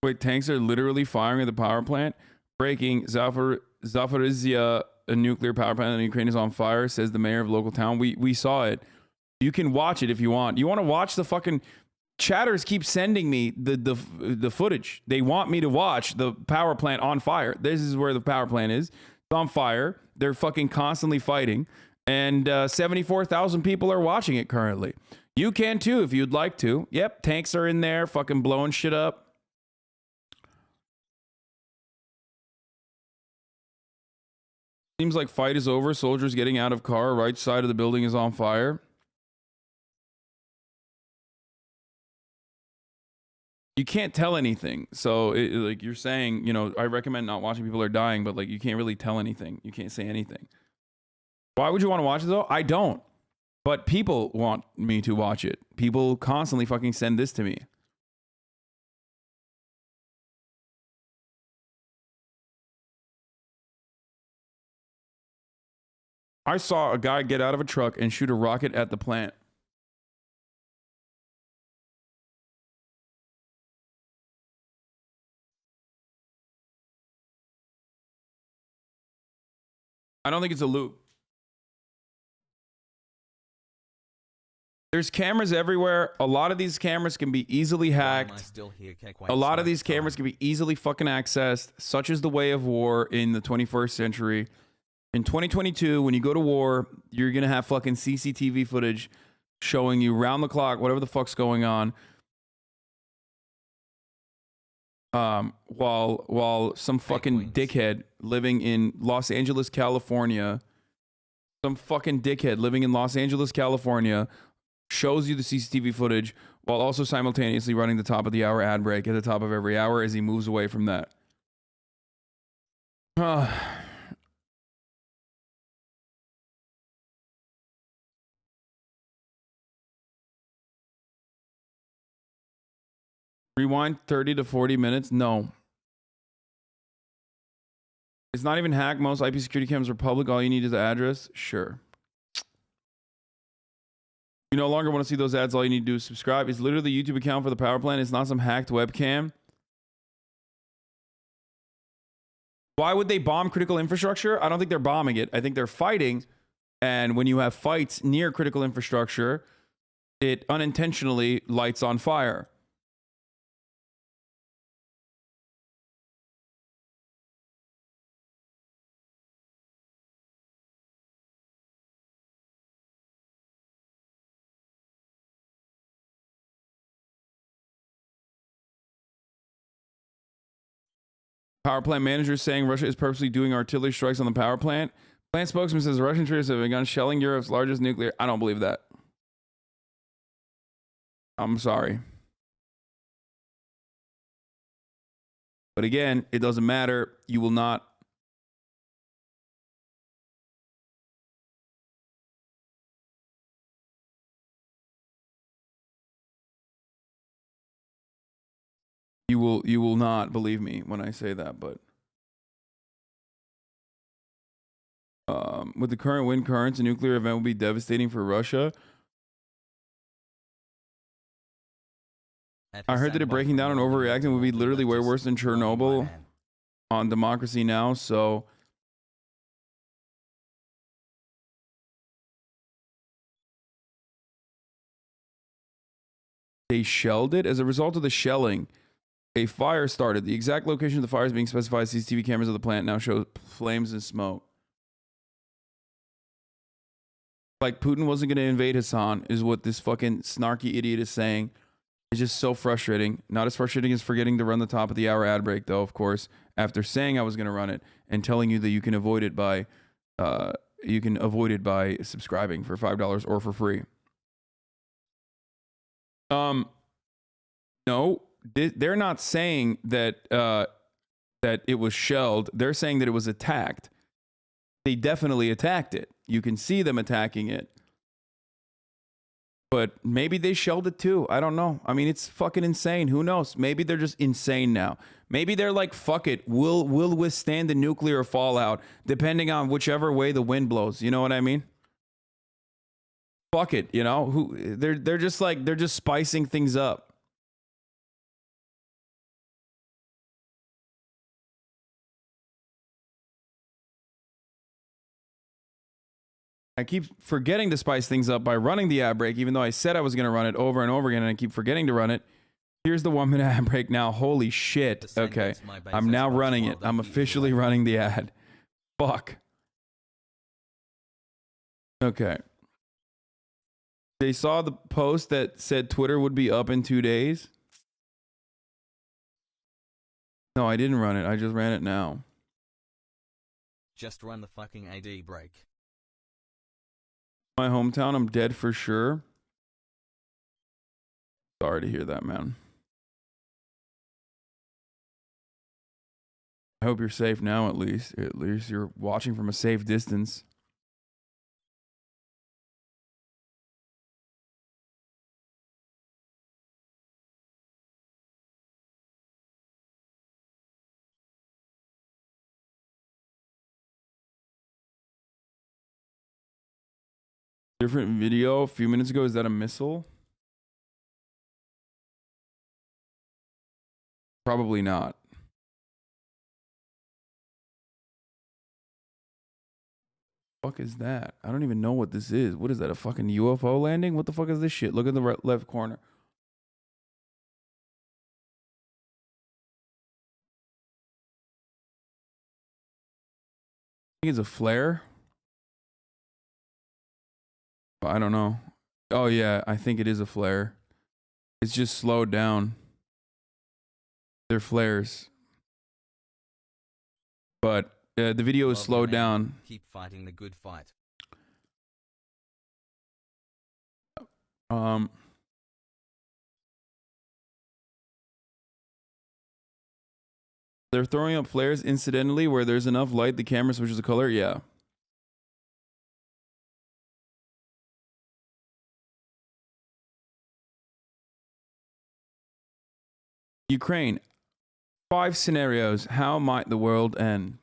Wait, tanks are literally firing at the power plant. Breaking, Zaporizhia, a nuclear power plant in Ukraine is on fire, says the mayor of local town. We saw it. You can watch it if you want. You want to watch the fucking... Chatters keep sending me the footage. They want me to watch the power plant on fire. This is where the power plant is. It's on fire. They're fucking constantly fighting. And 74,000 people are watching it currently. You can too if you'd like to. Yep, tanks are in there fucking blowing shit up. Seems like fight is over. Soldiers getting out of car. Right side of the building is on fire. You can't tell anything. So like you're saying, you know, I recommend not watching people are dying, but like you can't really tell anything. You can't say anything. Why would you want to watch it though? I don't. But people want me to watch it. People constantly fucking send this to me. I saw a guy get out of a truck and shoot a rocket at the plant. I don't think it's a loop. There's cameras everywhere. A lot of these cameras can be easily hacked. A lot of these cameras can be easily fucking accessed. Such is the way of war in the 21st century. In 2022, when you go to war, you're going to have fucking CCTV footage showing you round the clock, whatever the fuck's going on. While some fucking dickhead living in Los Angeles, California, shows you the CCTV footage while also simultaneously running the top of the hour ad break at the top of every hour as he moves away from that. Rewind 30 to 40 minutes? No. It's not even hacked. Most IP security cams are public. All you need is the address. Sure. You no longer want to see those ads. All you need to do is subscribe. It's literally the YouTube account for the power plant. It's not some hacked webcam. Why would they bomb critical infrastructure? I don't think they're bombing it. I think they're fighting. And when you have fights near critical infrastructure, it unintentionally lights on fire. Power plant manager saying Russia is purposely doing artillery strikes on the power plant. Plant spokesman says Russian troops have begun shelling Europe's largest nuclear. I don't believe that. I'm sorry. But again, it doesn't matter. You will not. You will not believe me when I say that, but with the current wind currents, a nuclear event will be devastating for Russia. I heard that it breaking down and overreacting would be literally way worse than Chernobyl on Democracy Now! So they shelled it. As a result of the shelling, a fire started. The exact location of the fire is being specified. CCTV cameras of the plant now show flames and smoke. Like Putin wasn't going to invade Hasan is what this fucking snarky idiot is saying. It's just so frustrating. Not as frustrating as forgetting to run the top of the hour ad break, though, of course, after saying I was going to run it and telling you that you can avoid it by subscribing for $5 or for free. No, they're not saying that that it was shelled. They're saying that it was attacked. They definitely attacked it. You can see them attacking it. But maybe they shelled it too. I don't know. I mean, it's fucking insane. Who knows? Maybe they're just insane now. Maybe they're like, fuck it. We'll withstand the nuclear fallout depending on whichever way the wind blows. You know what I mean? Fuck it. You know, they're just spicing things up. I keep forgetting to spice things up by running the ad break, even though I said I was going to run it over and over again, and I keep forgetting to run it. Here's the 1 minute ad break now. Holy shit. Okay. I'm now running it. I'm officially running the ad. Fuck. Okay. They saw the post that said Twitter would be up in 2 days. No, I didn't run it. I just ran it now. Just run the fucking AD break. My hometown, I'm dead for sure. Sorry to hear that, man. I hope you're safe now, at least. At least you're watching from a safe distance. Different video a few minutes ago. Is that a missile? Probably not. Fuck is that? I don't even know what this is. What is that? A fucking UFO landing? What the fuck is this shit? Look at the left corner. I think it's a flare. I don't know. Oh yeah, I think it is a flare. It's just slowed down. They're flares. But the video is slowed down. Keep fighting the good fight. They're throwing up flares incidentally where there's enough light the camera switches the color. Yeah. Ukraine. 5 scenarios. How might the world end?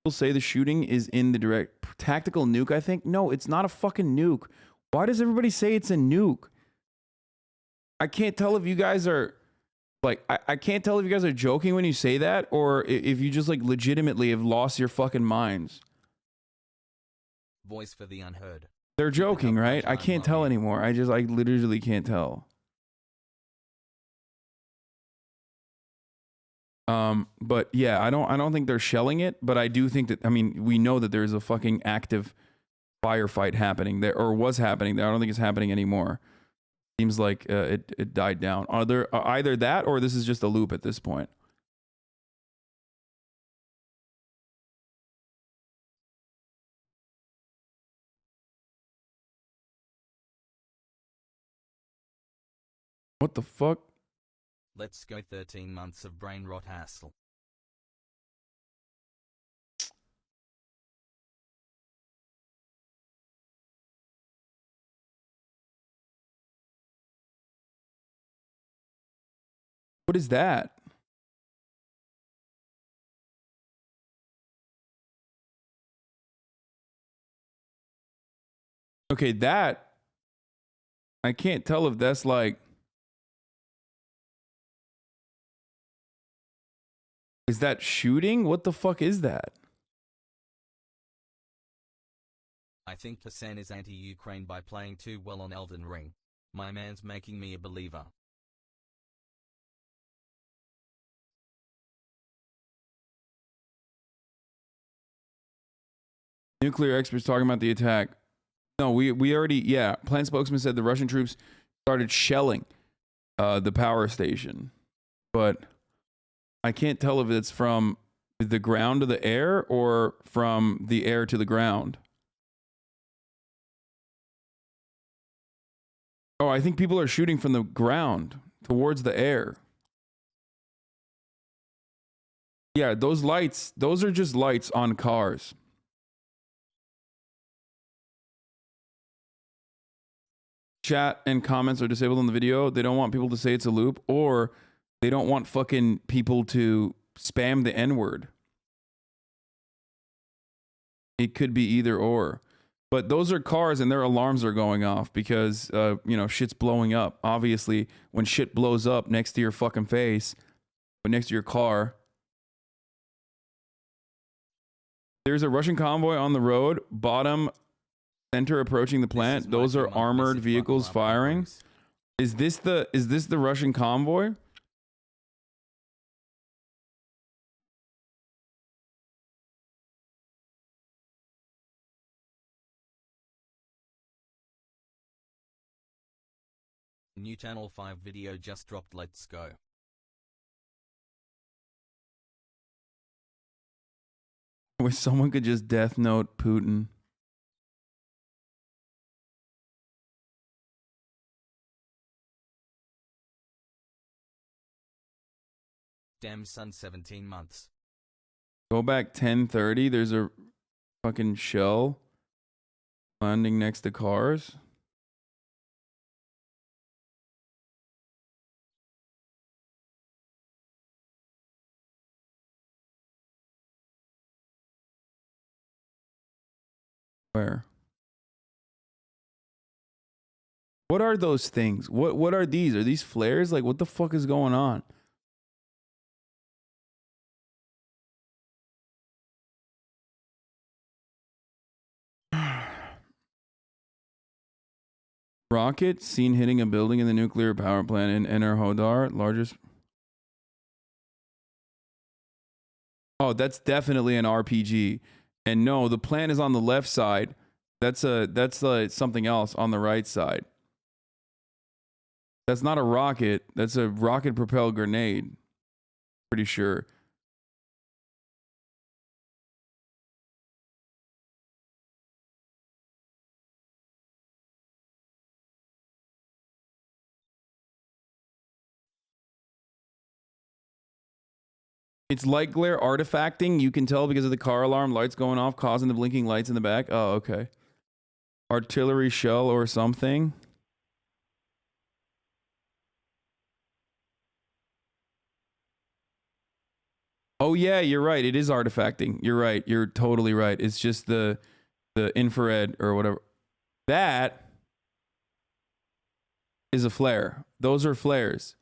People say the shooting is in the direct tactical nuke, I think. No, it's not a fucking nuke. Why does everybody say it's a nuke? I can't tell if you guys are like, I can't tell if you guys are joking when you say that or if you just like legitimately have lost your fucking minds. Voice for the unheard. They're joking, right? I can't tell anymore. I literally can't tell. But yeah, I don't think they're shelling it, but I do think that, I mean, we know that there's a fucking active firefight happening there, or was happening there. I don't think it's happening anymore. Seems like it died down. Are there either that or this is just a loop at this point? What the fuck? Let's go 13 months of brain rot hassle. What is that? Okay, that I can't tell if that's like, is that shooting? What the fuck is that? I think Hasan is anti-Ukraine by playing too well on Elden Ring. My man's making me a believer. Nuclear experts talking about the attack. No, we already, yeah. Plant spokesman said the Russian troops started shelling the power station. But I can't tell if it's from the ground to the air or from the air to the ground. Oh, I think people are shooting from the ground towards the air. Yeah, those lights, those are just lights on cars. Chat and comments are disabled on the video. They don't want people to say it's a loop, or they don't want fucking people to spam the N-word. It could be either or. But those are cars and their alarms are going off because, you know, shit's blowing up. Obviously, when shit blows up next to your fucking face, but next to your car, there's a Russian convoy on the road, bottom center approaching the plant. Those are armored vehicles firing. Is this the Russian convoy? New Channel 5 video just dropped. Let's go. Wish someone could just death note Putin. Damn son, 17 months. Go back 10:30. There's a fucking shell landing next to cars. Where? What are those things? What are these? Are these flares? Like, what the fuck is going on? Rocket seen hitting a building in the nuclear power plant in Enerhodar, largest. Oh, that's definitely an RPG. And no, the plant is on the left side. That's something else on the right side. That's not a rocket. That's a rocket propelled grenade. Pretty sure. It's light glare artifacting. You can tell because of the car alarm lights going off, causing the blinking lights in the back. Oh, okay. Artillery shell or something. Oh yeah, you're right. It is artifacting. You're right. You're totally right. It's just the infrared or whatever. That is a flare. Those are flares.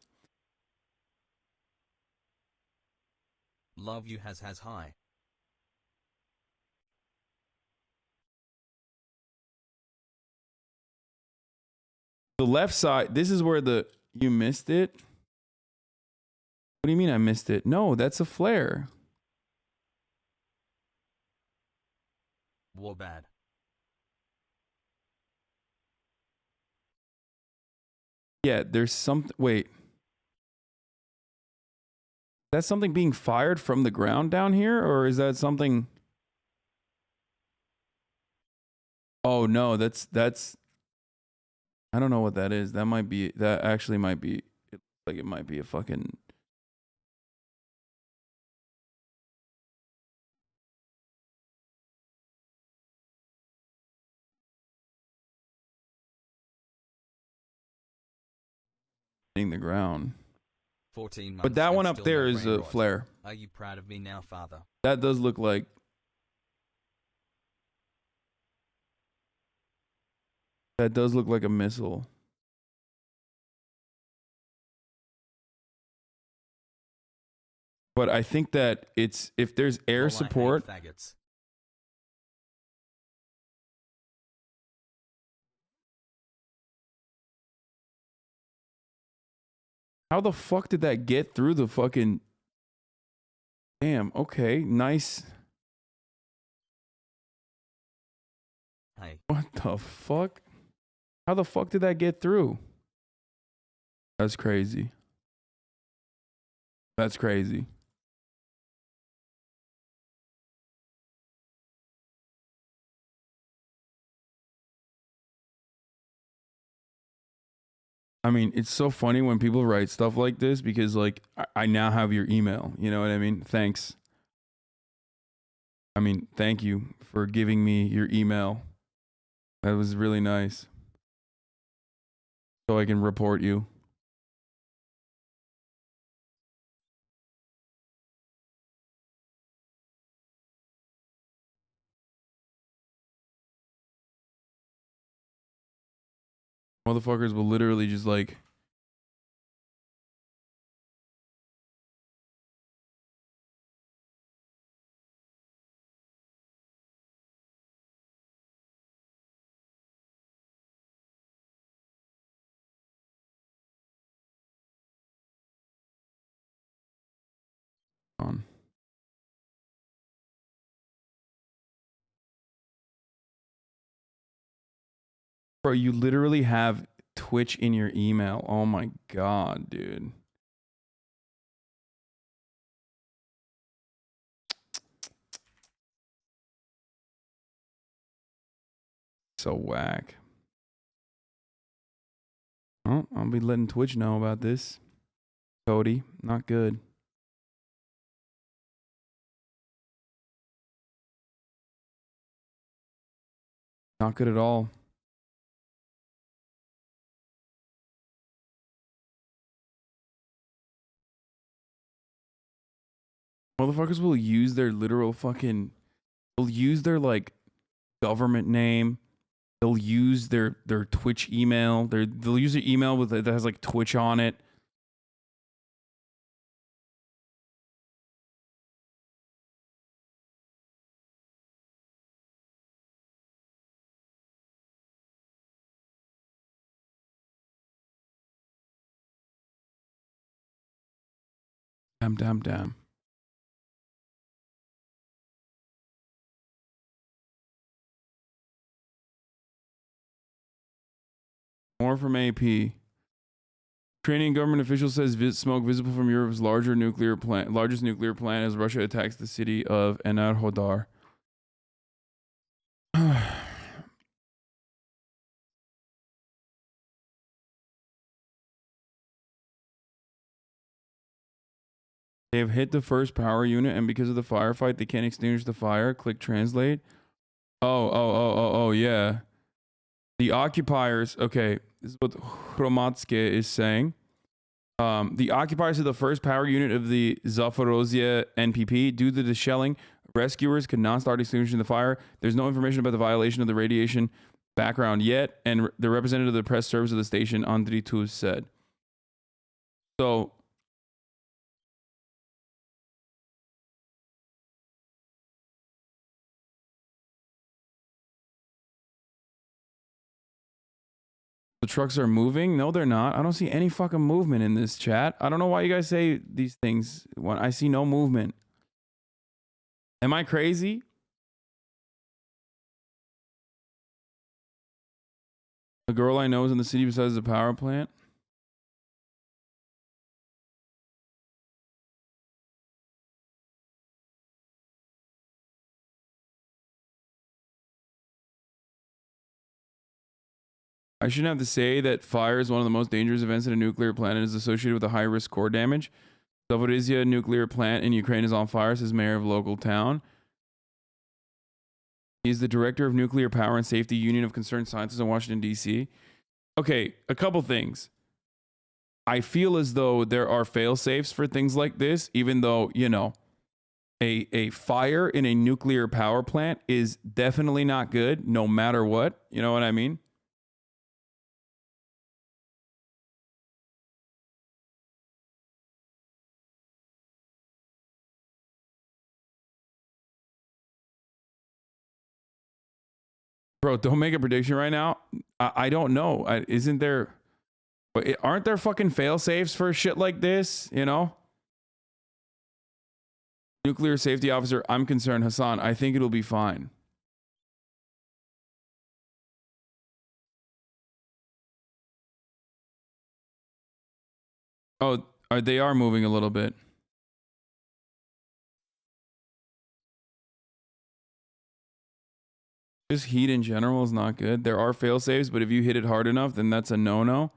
Love you has high. The left side, this is where you missed it. What do you mean I missed it? No, that's a flare. War bad. Yeah, there's something. Wait. That's something being fired from the ground down here? Or is that something? Oh no, that's I don't know what that is. That actually might be like it might be a fucking hitting the ground. 14 months. But that and one up still there no is brain a rot. flare. Are you proud of me now, father? That does look like a missile. But I think that it's if there's air Lol, support. I hate faggots. How the fuck did that get through the fucking? Damn. Okay. Nice. Hey. What the fuck? How the fuck did that get through? That's crazy. That's crazy. I mean, it's so funny when people write stuff like this because, like, I now have your email. You know what I mean? Thanks. I mean, thank you for giving me your email. That was really nice. So I can report you. Motherfuckers will literally just like. On. Bro, you literally have Twitch in your email. Oh my god, dude. So whack. Oh, I'll be letting Twitch know about this. Cody, not good. Not good at all. Motherfuckers will use their literal fucking. They'll use their like government name. They'll use their Twitch email. They'll use their email with that has like Twitch on it. Damn. More from AP. Ukrainian government official says smoke visible from Europe's largest nuclear plant as Russia attacks the city of Enerhodar. They have hit the first power unit, and because of the firefight, they can't extinguish the fire. Click translate. Oh, yeah. The occupiers, okay, this is what Hromadske is saying. The occupiers of the first power unit of the Zaporozhye NPP, due to the shelling, rescuers could not start extinguishing the fire. There's no information about the violation of the radiation background yet, and the representative of the press service of the station, Andriy Tuz, said. So, the trucks are moving? No, they're not. I don't see any fucking movement in this chat. I don't know why you guys say these things when I see no movement. Am I crazy? The girl I know is in the city besides the power plant. I shouldn't have to say that fire is one of the most dangerous events in a nuclear plant and is associated with a high risk core damage. Zaporizhzhia nuclear plant in Ukraine is on fire, says mayor of local town. He's the director of Nuclear Power and Safety Union of Concerned Scientists in Washington, D.C. Okay, a couple things. I feel as though there are fail safes for things like this, even though, you know, a fire in a nuclear power plant is definitely not good, no matter what. You know what I mean? Bro, don't make a prediction right now. I don't know. Isn't there... But aren't there fucking fail safes for shit like this? You know? Nuclear safety officer, I'm concerned. Hasan, I think it'll be fine. Oh, they are moving a little bit. Just heat in general is not good. There are fail safes, but if you hit it hard enough, then that's a no-no.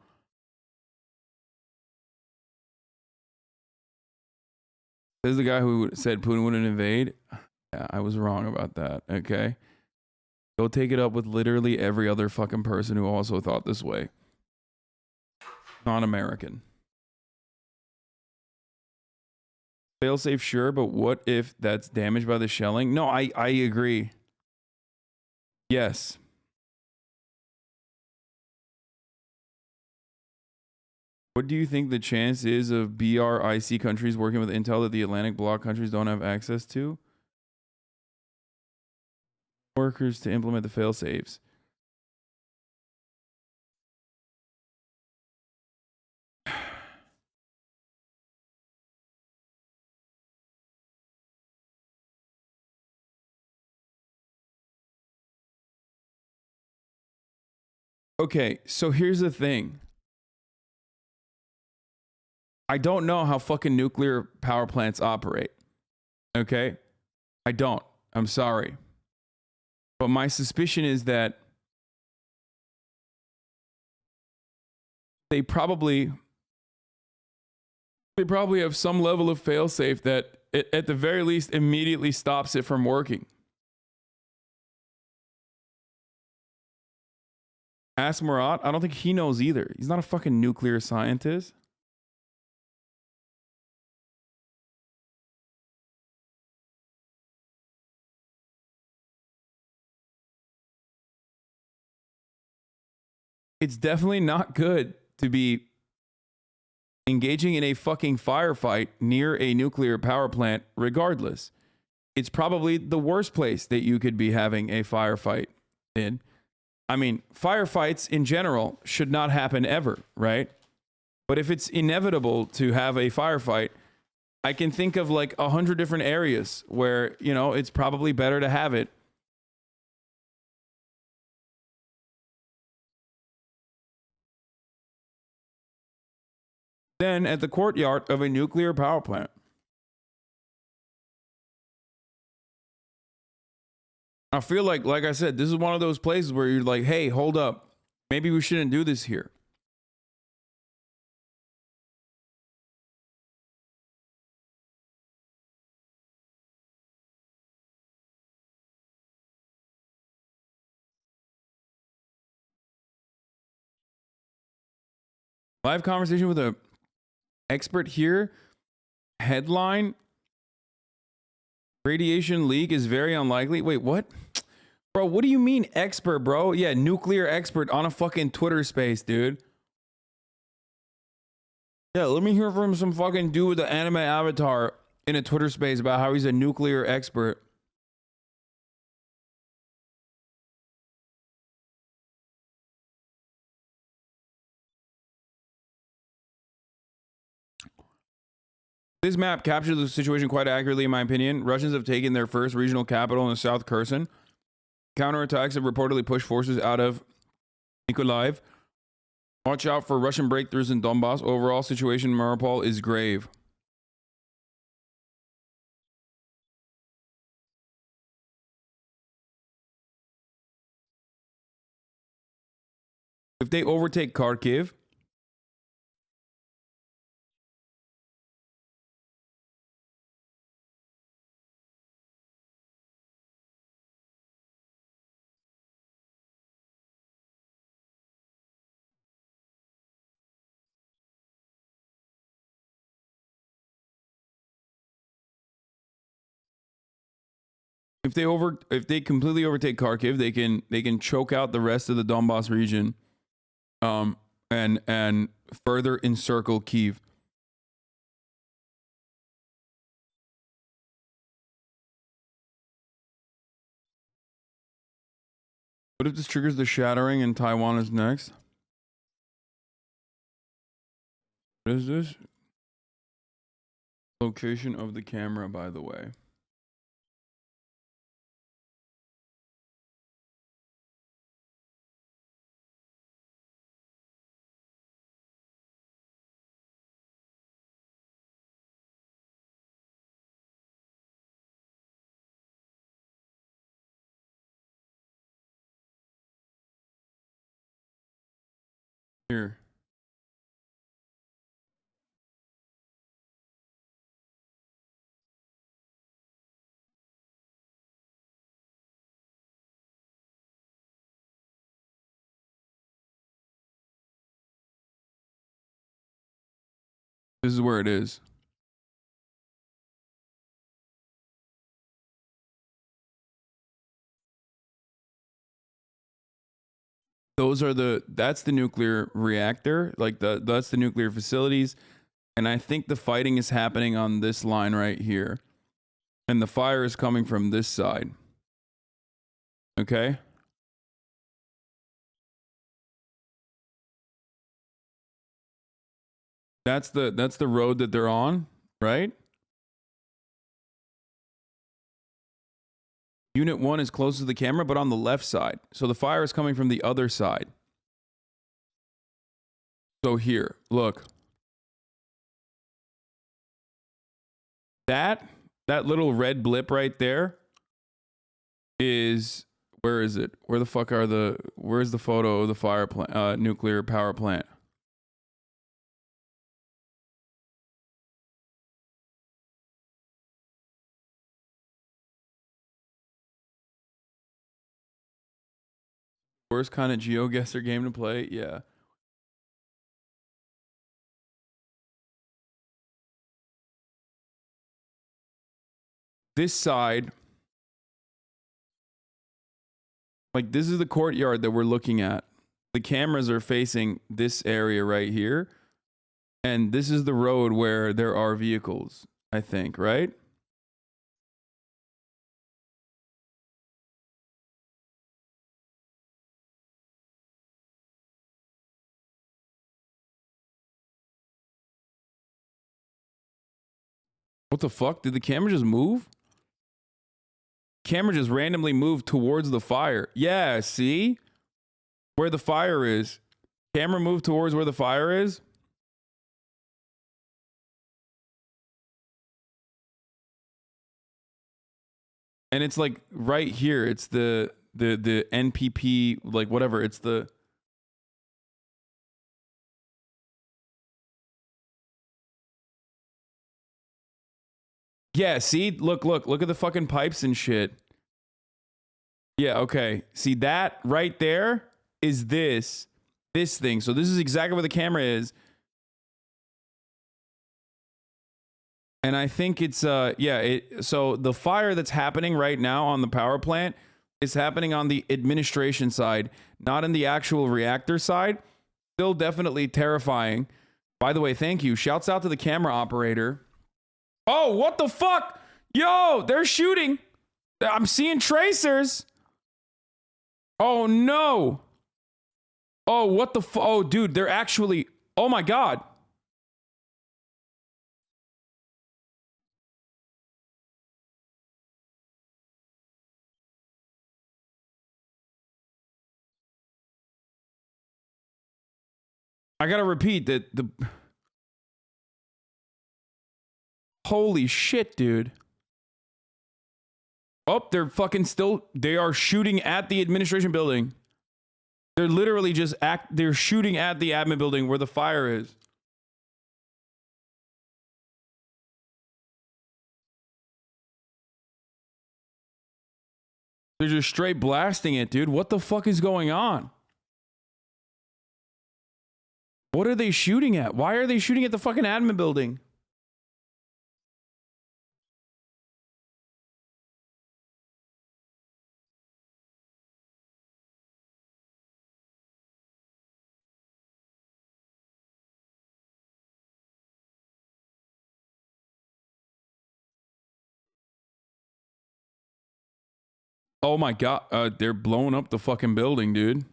This is the guy who said Putin wouldn't invade. Yeah, I was wrong about that. Okay. Go take it up with literally every other fucking person who also thought this way. Non-American. Failsafe, sure, but what if that's damaged by the shelling? No, I agree. Yes. What do you think the chance is of BRIC countries working with Intel that the Atlantic Bloc countries don't have access to? Workers to implement the fail-safes. Okay, so here's the thing. I don't know how fucking nuclear power plants operate. Okay? I don't. I'm sorry. But my suspicion is that they probably have some level of failsafe that it, at the very least immediately stops it from working. Ask Murat. I don't think he knows either. He's not a fucking nuclear scientist. It's definitely not good to be engaging in a fucking firefight near a nuclear power plant, regardless. It's probably the worst place that you could be having a firefight in. I mean, firefights in general should not happen ever, right? But if it's inevitable to have a firefight, I can think of like 100 different areas where, you know, it's probably better to have it. Than at the courtyard of a nuclear power plant. I feel like I said, this is one of those places where you're like, hey, hold up. Maybe we shouldn't do this here. Live conversation with a expert here. Headline: radiation leak is very unlikely. Wait, what? Bro, what do you mean expert, bro? Yeah, nuclear expert on a fucking Twitter space, dude. Yeah, let me hear from some fucking dude with an anime avatar in a Twitter space about how he's a nuclear expert. This map captures the situation quite accurately, in my opinion. Russians have taken their first regional capital in the South Kherson. Counterattacks have reportedly pushed forces out of Mykolaiv. Watch out for Russian breakthroughs in Donbass. Overall situation in Mariupol is grave. If they overtake Kharkiv, if they completely overtake Kharkiv, they can choke out the rest of the Donbass region, and further encircle Kyiv. What if this triggers the shattering and Taiwan is next? What is this? Location of the camera, by the way. Here. This is where it is. That's the nuclear reactor, like that's the nuclear facilities. And I think the fighting is happening on this line right here. And the fire is coming from this side. Okay? That's the road that they're on, right? Unit 1 is close to the camera, but on the left side. So the fire is coming from the other side. So here, look. That little red blip right there is, where is it? Where's the photo of the fire plant, nuclear power plant? Worst kind of GeoGuessr game to play? Yeah. This side, like this is the courtyard that we're looking at. The cameras are facing this area right here. And this is the road where there are vehicles, I think, right? What the fuck? Did the camera just move? Camera just randomly moved towards the fire. Yeah, see? Where the fire is. Camera moved towards where the fire is. And it's like right here. It's the NPP, like whatever. It's the... Yeah, see? Look at the fucking pipes and shit. Yeah, okay. See that right there is this thing. So this is exactly where the camera is. And I think it's so the fire that's happening right now on the power plant is happening on the administration side, not in the actual reactor side. Still definitely terrifying. By the way, thank you. Shouts out to the camera operator. Oh, what the fuck? Yo, they're shooting. I'm seeing tracers. Oh no. Oh, what the oh dude, they're actually, oh my god. I gotta repeat that the holy shit, dude. Oh, they're fucking still, they are shooting at the administration building. They're literally just they're shooting at the admin building where the fire is. They're just straight blasting it, dude. What the fuck is going on? What are they shooting at? Why are they shooting at the fucking admin building? Oh my god, they're blowing up the fucking building, dude.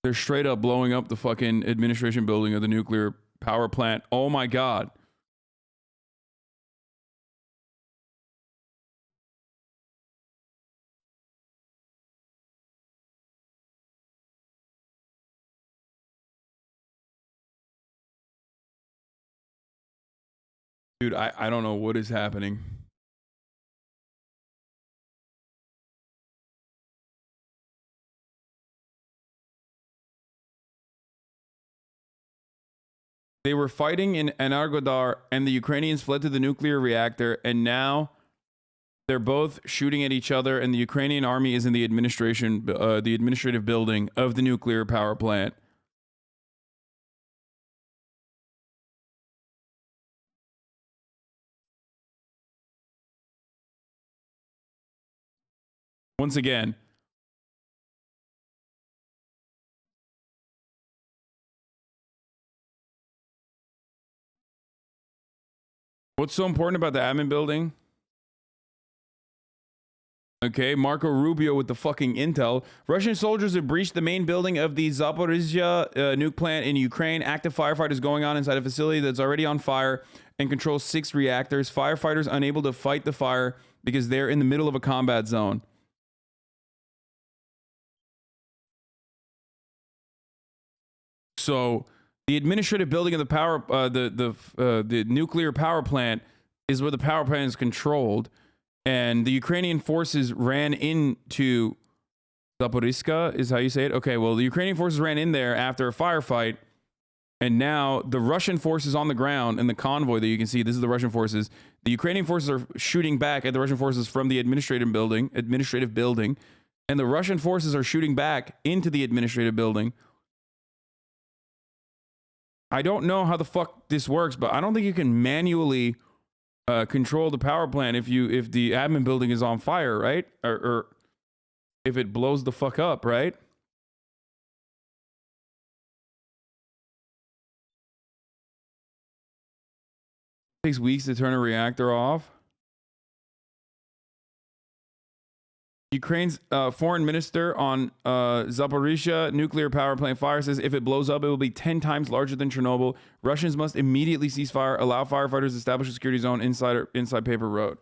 They're straight up blowing up the fucking administration building of the nuclear power plant. Oh my god. Dude, I don't know what is happening. They were fighting in Energodar, and the Ukrainians fled to the nuclear reactor, and now they're both shooting at each other, and the Ukrainian army is in the administrative building of the nuclear power plant. Once again, what's so important about the admin building? Okay, Marco Rubio with the fucking intel. Russian soldiers have breached the main building of the Zaporizhzhia nuke plant in Ukraine. Active firefighters going on inside a facility that's already on fire and controls 6 reactors. Firefighters unable to fight the fire because they're in the middle of a combat zone. So the administrative building of the power, the nuclear power plant is where the power plant is controlled. And the Ukrainian forces ran into Zaporizhzhia, is how you say it? Okay, well, the Ukrainian forces ran in there after a firefight, and now the Russian forces on the ground and the convoy that you can see, this is the Russian forces. The Ukrainian forces are shooting back at the Russian forces from the administrative building, and the Russian forces are shooting back into the administrative building. I don't know how the fuck this works, but I don't think you can manually control the power plant if the admin building is on fire, right? Or if it blows the fuck up, right? It takes weeks to turn a reactor off. Ukraine's foreign minister on Zaporizhzhia nuclear power plant fire says if it blows up, it will be 10 times larger than Chernobyl. Russians must immediately cease fire, allow firefighters to establish a security zone inside Paper Road.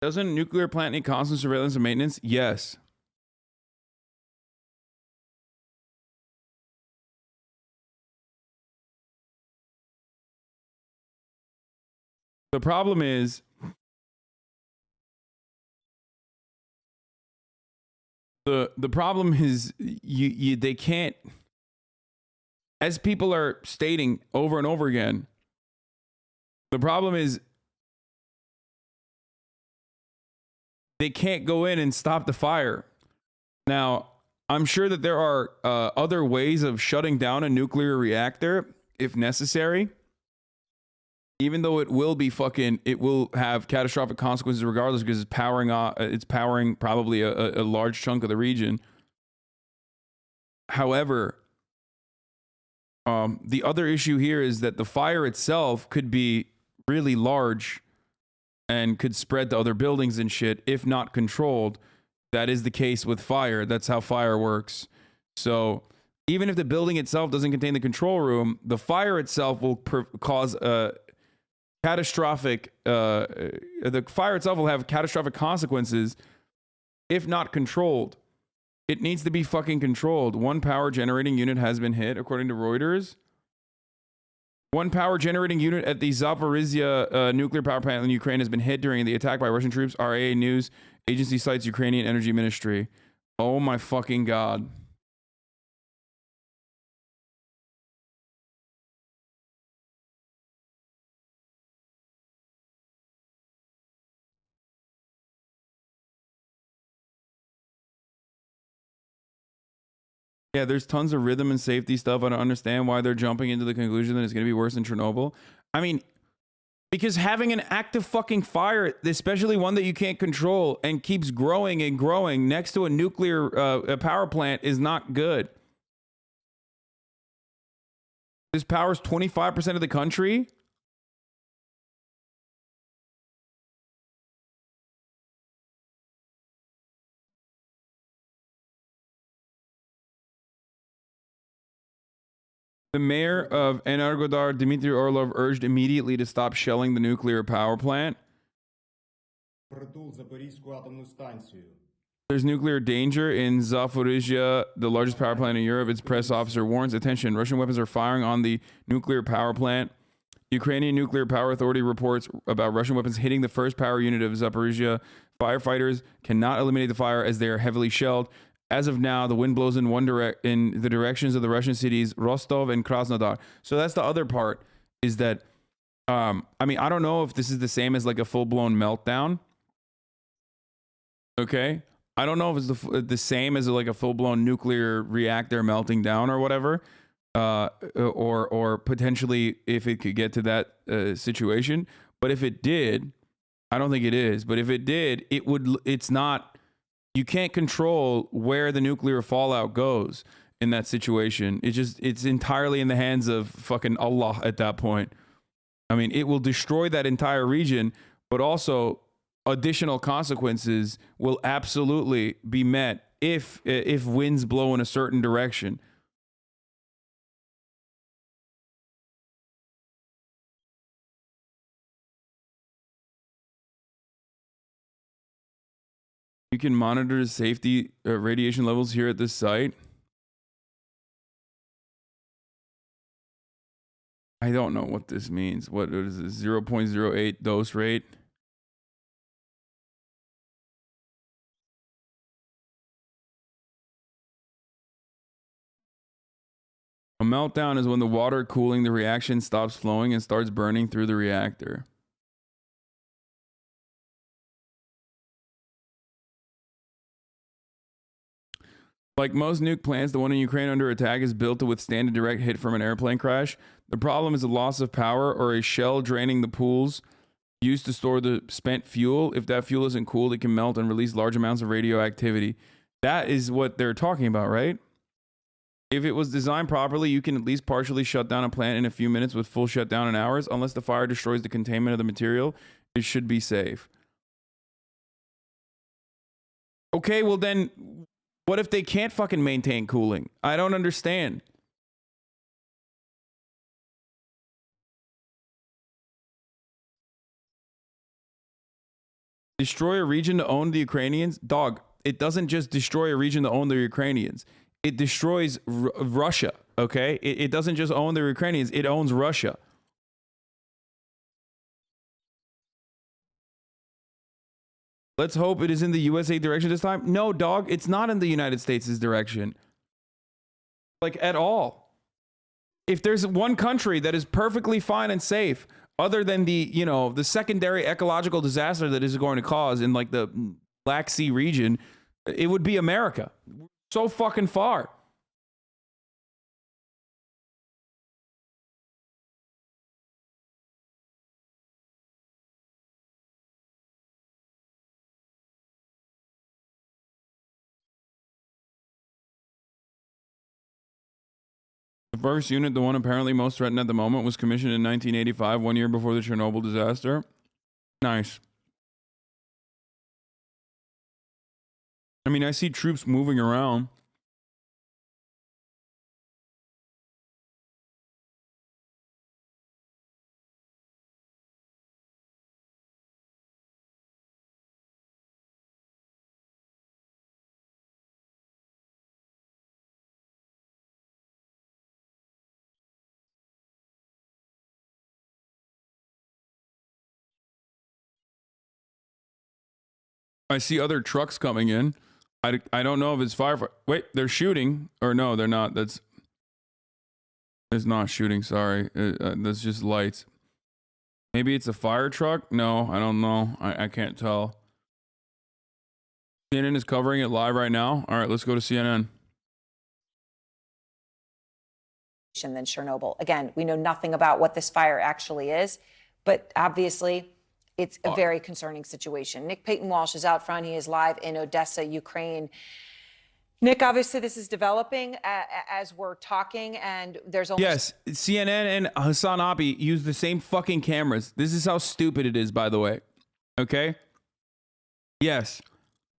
Doesn't a nuclear plant need constant surveillance and maintenance? Yes. The problem is the problem is they can't, as people are stating over and over again, the problem is they can't go in and stop the fire. Now, I'm sure that there are other ways of shutting down a nuclear reactor if necessary, even though it will have catastrophic consequences regardless because it's powering probably a large chunk of the region. However, the other issue here is that the fire itself could be really large and could spread to other buildings and shit if not controlled. That is the case with fire. That's how fire works. So even if the building itself doesn't contain the control room, the fire itself will cause a catastrophic, the fire itself will have catastrophic consequences if not controlled. It needs to be fucking controlled. One power generating unit has been hit, according to Reuters. One power generating unit at the Zaporizhzhia nuclear power plant in Ukraine has been hit during the attack by Russian troops. RIA News agency cites Ukrainian Energy Ministry. Oh my fucking God. Yeah, there's tons of rhythm and safety stuff. I don't understand why they're jumping into the conclusion that it's going to be worse than Chernobyl. I mean, because having an active fucking fire, especially one that you can't control and keeps growing and growing next to a nuclear power plant is not good. This powers 25% of the country. The mayor of Energodar, Dmitry Orlov, urged immediately to stop shelling the nuclear power plant. There's nuclear danger in Zaporizhzhia, the largest power plant in Europe. Its press officer warns, attention, Russian weapons are firing on the nuclear power plant. Ukrainian Nuclear Power Authority reports about Russian weapons hitting the first power unit of Zaporizhzhia. Firefighters cannot eliminate the fire as they are heavily shelled. As of now, the wind blows in in the directions of the Russian cities Rostov and Krasnodar. So that's the other part, is that I mean, I don't know if this is the same as like a full-blown meltdown. Okay, I don't know if it's the same as like a full-blown nuclear reactor melting down or whatever, or potentially if it could get to that situation. But if it did, I don't think it is. But if it did, it would. It's not. You can't control where the nuclear fallout goes in that situation. It's entirely in the hands of fucking Allah at that point. I mean, it will destroy that entire region, but also additional consequences will absolutely be met if winds blow in a certain direction. You can monitor the safety radiation levels here at this site. I don't know what this means. What is it? 0.08 dose rate. A meltdown is when the water cooling the reaction stops flowing and starts burning through the reactor. Like most nuke plants, the one in Ukraine under attack is built to withstand a direct hit from an airplane crash. The problem is a loss of power or a shell draining the pools used to store the spent fuel. If that fuel isn't cooled, it can melt and release large amounts of radioactivity. That is what they're talking about, right? If it was designed properly, you can at least partially shut down a plant in a few minutes with full shutdown in hours. Unless the fire destroys the containment of the material, it should be safe. Okay, well then, what if they can't fucking maintain cooling? I don't understand. Destroy a region to own the Ukrainians? Dog, it doesn't just destroy a region to own the Ukrainians. It destroys Russia, okay? It doesn't just own the Ukrainians, it owns Russia. Let's hope it is in the USA direction this time. No, dog, it's not in the United States' direction. Like, at all. If there's one country that is perfectly fine and safe, other than the secondary ecological disaster that is going to cause in like the Black Sea region, it would be America. So fucking far. The first unit, the one apparently most threatened at the moment, was commissioned in 1985, 1 year before the Chernobyl disaster. Nice. I mean, I see troops moving around. I see other trucks coming in. I don't know if it's firefighter. Wait, they're shooting. Or no, they're not. It's not shooting, sorry. That's just lights. Maybe it's a fire truck? No, I don't know. I can't tell. CNN is covering it live right now. All right, let's go to CNN. Than Chernobyl. Again, we know nothing about what this fire actually is, but obviously it's a very concerning situation. Nick Peyton Walsh is out front. He is live in Odessa, Ukraine. Nick, obviously this is developing as we're talking, and there's almost... Yes, CNN and HasanAbi use the same fucking cameras. This is how stupid it is, by the way. Okay? Yes.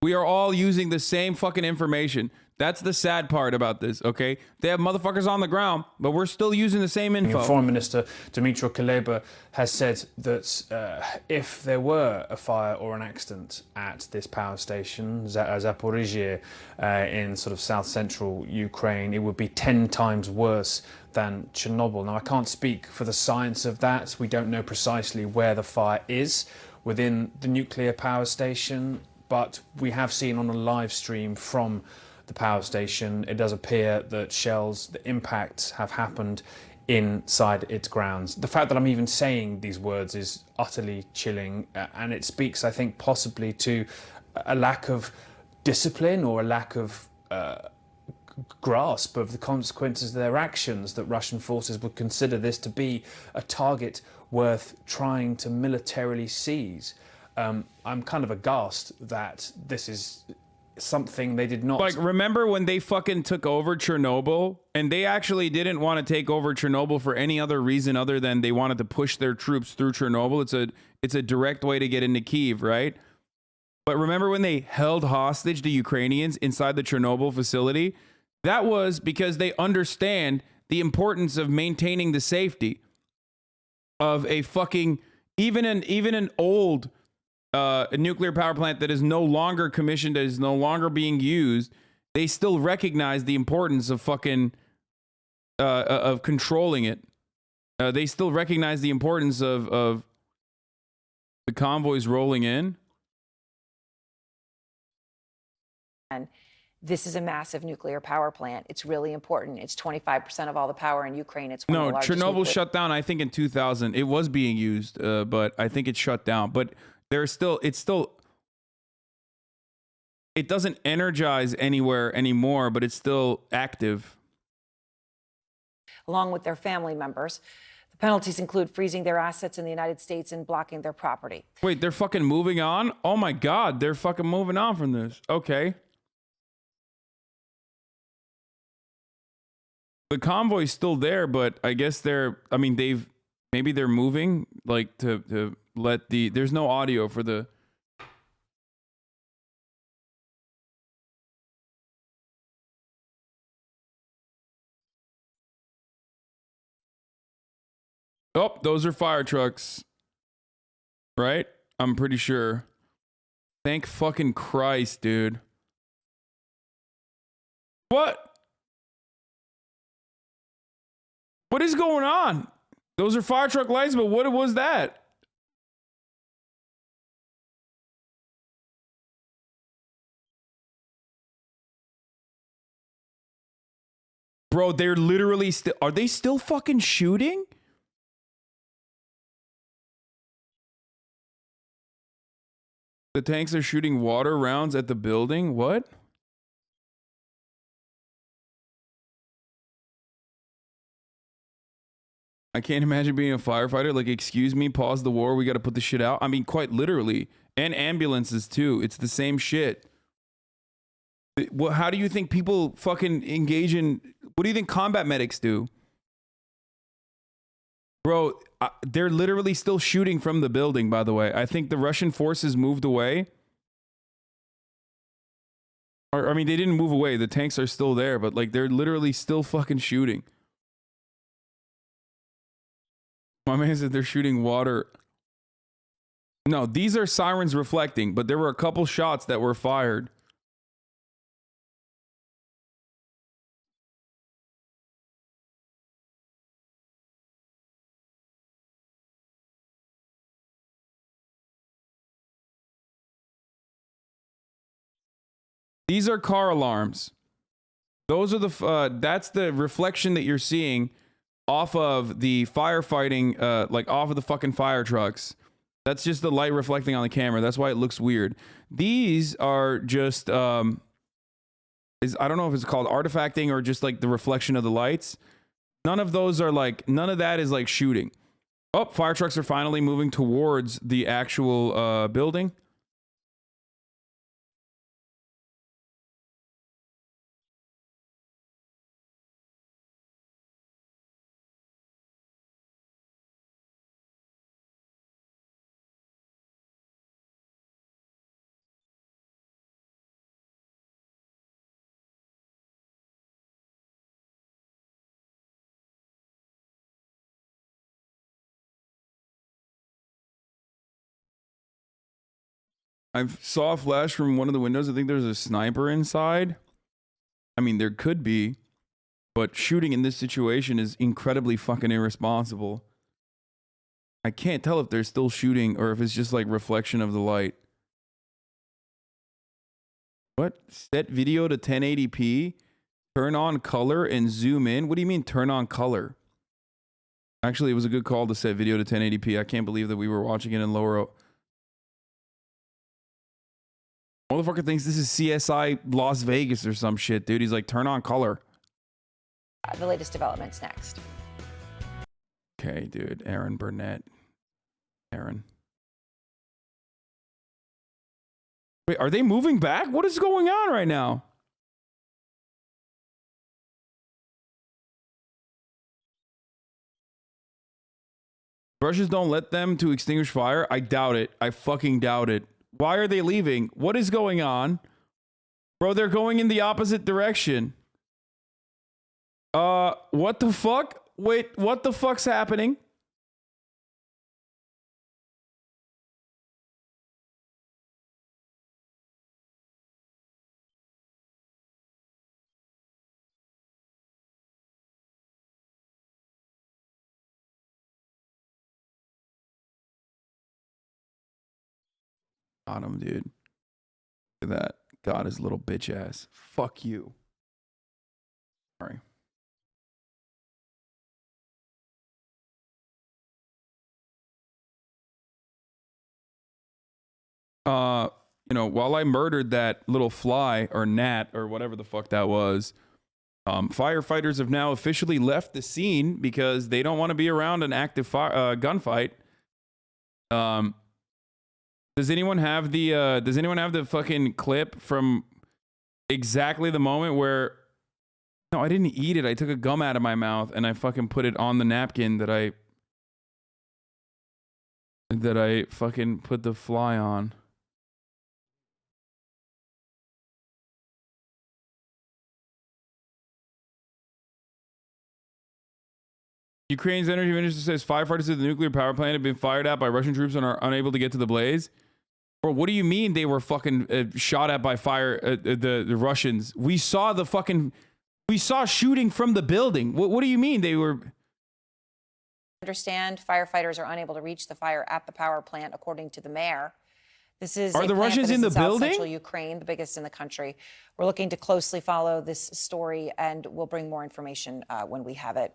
We are all using the same fucking information. That's the sad part about this, okay? They have motherfuckers on the ground, but we're still using the same info. Foreign Minister Dmytro Kuleba has said that if there were a fire or an accident at this power station, Zaporizhzhia, in sort of south-central Ukraine, it would be 10 times worse than Chernobyl. Now, I can't speak for the science of that. We don't know precisely where the fire is within the nuclear power station, but we have seen on a live stream from the power station, it does appear that shells, the impacts have happened inside its grounds. The fact that I'm even saying these words is utterly chilling, and it speaks, I think, possibly to a lack of discipline or a lack of grasp of the consequences of their actions, that Russian forces would consider this to be a target worth trying to militarily seize. I'm kind of aghast that this is something they did not... Like, remember when they fucking took over Chernobyl? And they actually didn't want to take over Chernobyl for any other reason other than they wanted to push their troops through Chernobyl. It's a direct way to get into Kyiv, right? But remember when they held hostage to Ukrainians inside the Chernobyl facility? That was because they understand the importance of maintaining the safety of a fucking, even an old a nuclear power plant that is no longer commissioned, that is no longer being used. They still recognize the importance of fucking of controlling it. They still recognize the importance of the convoys rolling in. And this is a massive nuclear power plant. It's really important. It's 25% of all the power in Ukraine. It's one of the largest Chernobyl shut down, I think, in 2000. It was being used, but I think it shut down. But it doesn't energize anywhere anymore, but it's still active. Along with their family members. The penalties include freezing their assets in the United States and blocking their property. Wait, they're fucking moving on? Oh my God, they're fucking moving on from this. Okay. The convoy's still there, but I guess maybe they're moving, like, to let there's no audio for the... Oh, those are fire trucks. Right? I'm pretty sure. Thank fucking Christ, dude. What? What is going on? Those are fire truck lights, but what was that? Bro, they're literally still... Are they still fucking shooting? The tanks are shooting water rounds at the building? What? I can't imagine being a firefighter. Like, excuse me, pause the war. We got to put the shit out. I mean, quite literally. And ambulances, too. It's the same shit. How do you think people fucking engage in... What do you think combat medics do? Bro, they're literally still shooting from the building, by the way. I think the Russian forces moved away. Or, I mean, they didn't move away. The tanks are still there, but, like, they're literally still fucking shooting. My man said they're shooting water. No, these are sirens reflecting, but there were a couple shots that were fired. These are car alarms. Those are that's the reflection that you're seeing off of the firefighting, like off of the fucking fire trucks. That's just the light reflecting on the camera. That's why it looks weird. These are just, I don't know if it's called artifacting or just like the reflection of the lights. None of those are like, none of that is like shooting. Oh, fire trucks are finally moving towards the actual building. I saw a flash from one of the windows. I think there's a sniper inside. I mean, there could be, but shooting in this situation is incredibly fucking irresponsible. I can't tell if they're still shooting or if it's just like reflection of the light. What? Set video to 1080p, turn on color and zoom in. What do you mean turn on color? Actually, it was a good call to set video to 1080p. I can't believe that we were watching it in lower. Motherfucker thinks this is CSI Las Vegas or some shit, dude. He's like, turn on color. The latest developments next. Okay, dude. Aaron Burnett. Aaron. Wait, are they moving back? What is going on right now? Russians don't let them to extinguish fire? I doubt it. I fucking doubt it. Why are they leaving? What is going on? Bro, they're going in the opposite direction. What the fuck? Wait, what the fuck's happening? On him, dude. Look at that. God, his little bitch ass. Fuck you. Sorry. You know, while I murdered that little fly or gnat or whatever the fuck that was, firefighters have now officially left the scene because they don't want to be around an active gunfight. Does anyone have the fucking clip from exactly the moment where? No, I didn't eat it. I took a gum out of my mouth and I fucking put it on the napkin that I fucking put the fly on. Ukraine's energy minister says firefighters at the nuclear power plant have been fired at by Russian troops and are unable to get to the blaze. Bro, what do you mean they were fucking shot at by fire? The Russians. We saw shooting from the building. What do you mean they were? Understand, firefighters are unable to reach the fire at the power plant, according to the mayor. This is Are the Russians in the building? Central Ukraine, the biggest in the country. We're looking to closely follow this story, and we'll bring more information when we have it.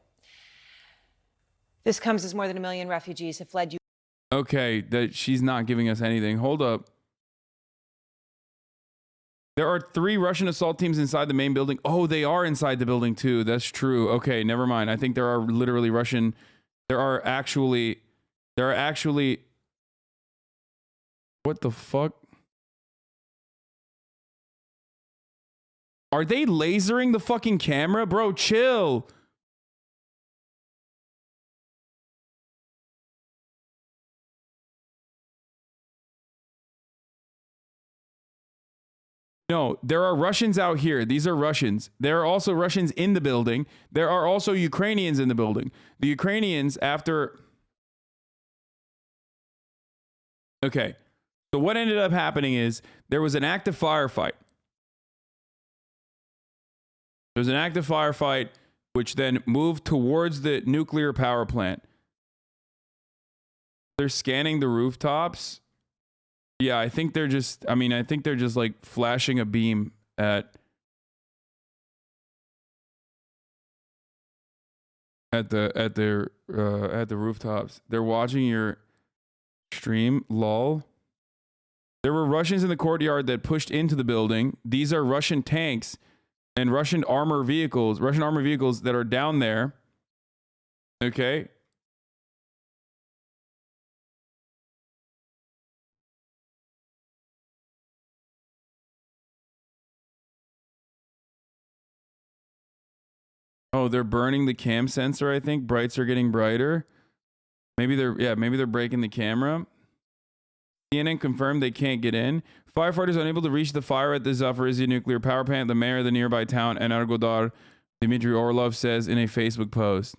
This comes as more than 1 million refugees have fled. Okay, that she's not giving us anything. Hold up. There are 3 Russian assault teams inside the main building. Oh, they are inside the building too. That's true. Okay, never mind. I think there are literally Russian. There are actually. What the fuck? Are they lasering the fucking camera? Bro, chill. No, there are Russians out here. These are Russians. There are also Russians in the building. There are also Ukrainians in the building. The Ukrainians, after... Okay. So what ended up happening is there was an active firefight. There was an active firefight, which then moved towards the nuclear power plant. They're scanning the rooftops. Yeah, I think they're just like flashing a beam at the rooftops. They're watching your stream, lol. There were Russians in the courtyard that pushed into the building. These are Russian tanks and Russian armor vehicles that are down there. Okay. Oh, they're burning the cam sensor, I think. Brights are getting brighter. Maybe they're breaking the camera. CNN confirmed they can't get in. Firefighters unable to reach the fire at the Zaporizhzhia nuclear power plant. The mayor of the nearby town, Energodar, Dmitry Orlov, says in a Facebook post.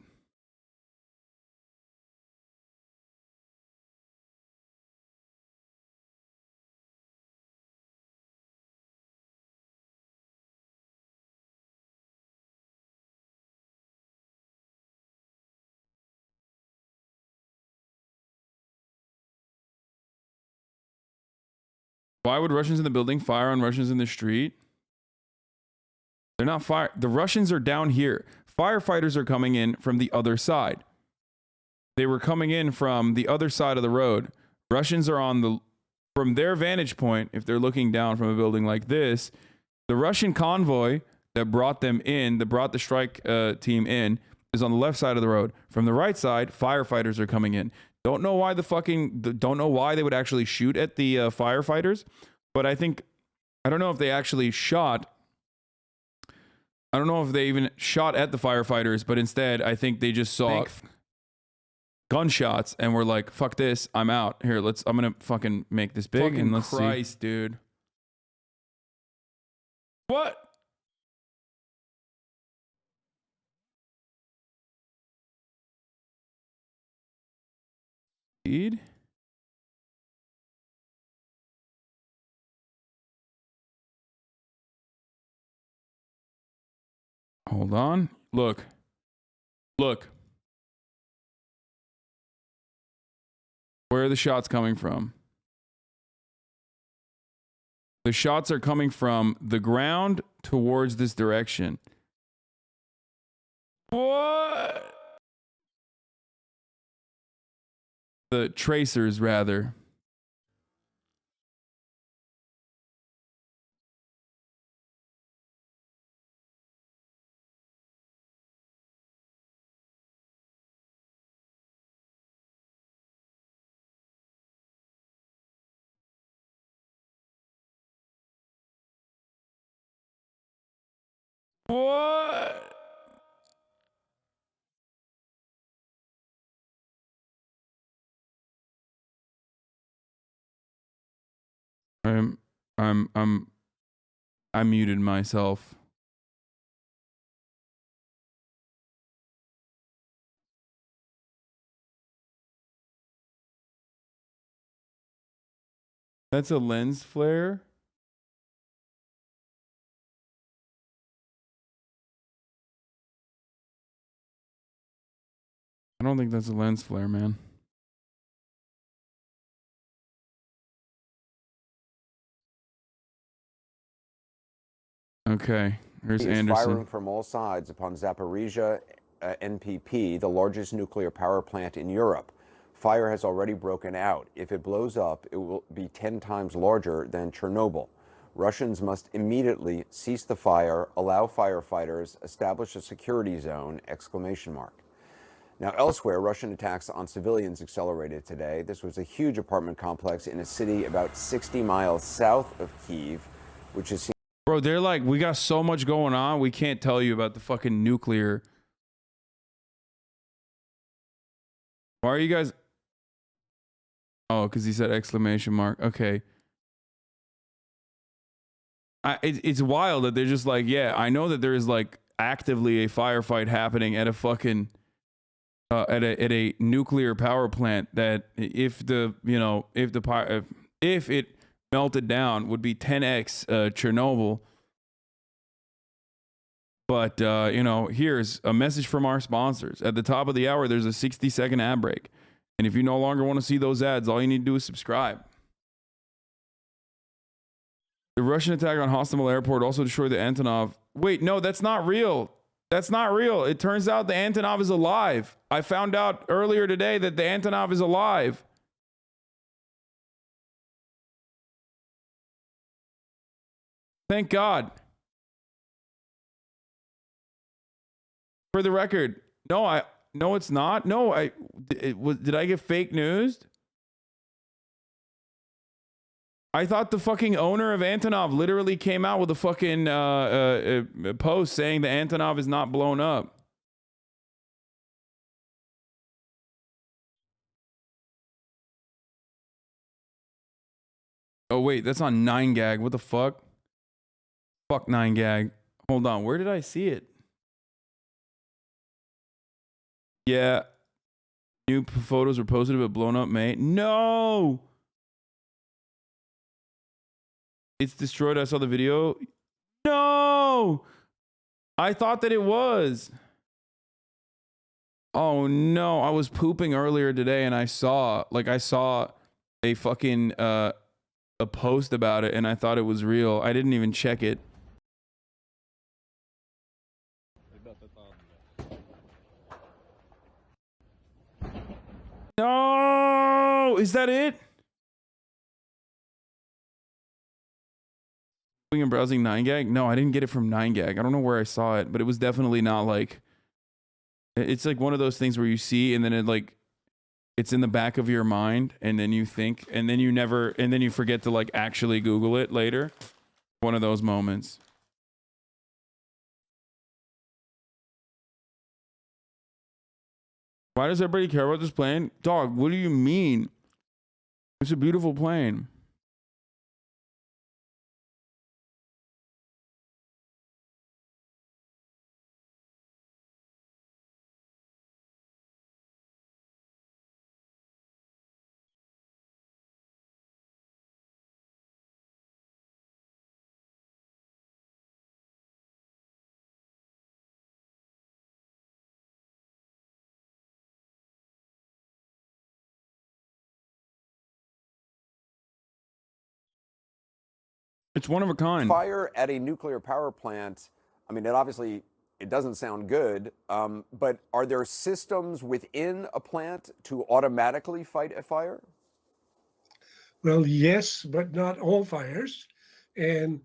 Why would Russians in the building fire on Russians in the street? They're not fire. The Russians are down here. Firefighters are coming in from the other side. they were coming in from the other side of the road. Russians are on the, from their vantage point, if they're looking down from a building like this, the Russian convoy that brought them in, that brought the strike team in, is on the left side of the road. From the right side, firefighters are coming in. Don't know why don't know why they would actually shoot at the firefighters, but I don't know if they actually shot. I don't know if they even shot at the firefighters, but instead, I think they just saw gunshots and were like, "Fuck this, I'm out here. I'm gonna fucking make this big Fucking and let's Christ, see, dude." What? Speed? Hold on. Look. Look. Where are the shots coming from? The shots are coming from the ground towards this direction. What? The tracers, rather. What? I'm I muted myself. That's a lens flare? I don't think that's a lens flare, man. Okay, here's Anderson. Firing from all sides upon Zaporizhia NPP, the largest nuclear power plant in Europe. Fire has already broken out. If it blows up, it will be 10 times larger than Chernobyl. Russians must immediately cease the fire, allow firefighters, establish a security zone, ! Now, elsewhere, Russian attacks on civilians accelerated today. This was a huge apartment complex in a city about 60 miles south of Kyiv, which is... Bro, they're like, we got so much going on, we can't tell you about the fucking nuclear. Why are you guys... Oh, because he said exclamation mark. Okay. It's wild that they're just like, yeah, I know that there is like actively a firefight happening at a fucking... at a nuclear power plant that if it melted down would be 10x Chernobyl. But here's a message from our sponsors. At the top of the hour, there's a 60-second ad break. And if you no longer want to see those ads, all you need to do is subscribe. The Russian attack on Hostomel Airport also destroyed the Antonov. Wait, no, that's not real. That's not real. It turns out the Antonov is alive. I found out earlier today that the Antonov is alive. Thank God. For the record, no, it's not. No, did I get fake news? I thought the fucking owner of Antonov literally came out with a fucking post saying the Antonov is not blown up. Oh, wait, that's on 9gag. What the fuck? Fuck 9gag. Hold on, where did I see it? Yeah. New photos were posted of it blown up, mate. No! It's destroyed. I saw the video. No! I thought that it was. Oh no, I was pooping earlier today and I saw a fucking a post about it and I thought it was real. I didn't even check it. No, is that it? And browsing 9gag? No, I didn't get it from 9gag. I don't know where I saw it, but it was definitely not like. It's like one of those things where you see and then it like it's in the back of your mind and then you think and then you forget to like actually Google it later. One of those moments. Why does everybody care about this plane? Dog, what do you mean? It's a beautiful plane. It's one of a kind. Fire at a nuclear power plant, I mean, it doesn't sound good, but are there systems within a plant to automatically fight a fire? Well, yes, but not all fires. And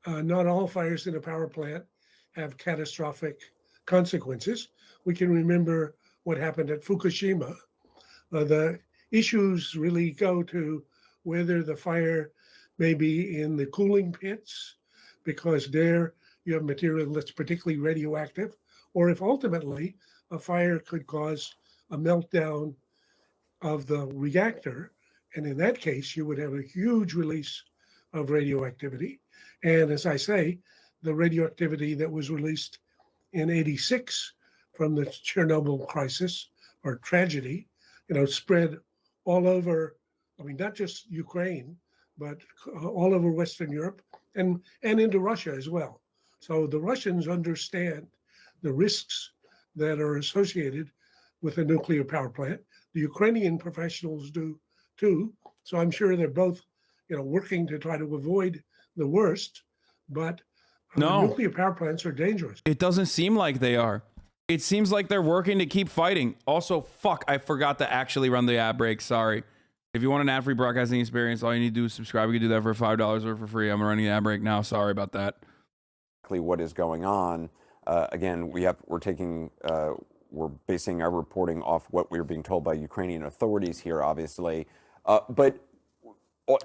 not all fires in a power plant have catastrophic consequences. We can remember what happened at Fukushima. The issues really go to whether the fire may be in the cooling pits, because there you have material that's particularly radioactive, or if ultimately a fire could cause a meltdown of the reactor. And in that case, you would have a huge release of radioactivity. And as I say, the radioactivity that was released in '86 from the Chernobyl crisis or tragedy, spread all over, I mean, not just Ukraine, but all over Western Europe and into Russia as well. So the Russians understand the risks that are associated with a nuclear power plant. The Ukrainian professionals do too. So I'm sure they're both, working to try to avoid the worst. But No. nuclear power plants are dangerous. It doesn't seem like they are. It seems like they're working to keep fighting. Also, fuck, I forgot to actually run the ad break. Sorry. If you want an ad-free broadcasting experience, all you need to do is subscribe. You can do that for $5 or for free. I'm running the ad break now. Sorry about that. What is going on? Again, we're basing our reporting off what we're being told by Ukrainian authorities here, obviously. But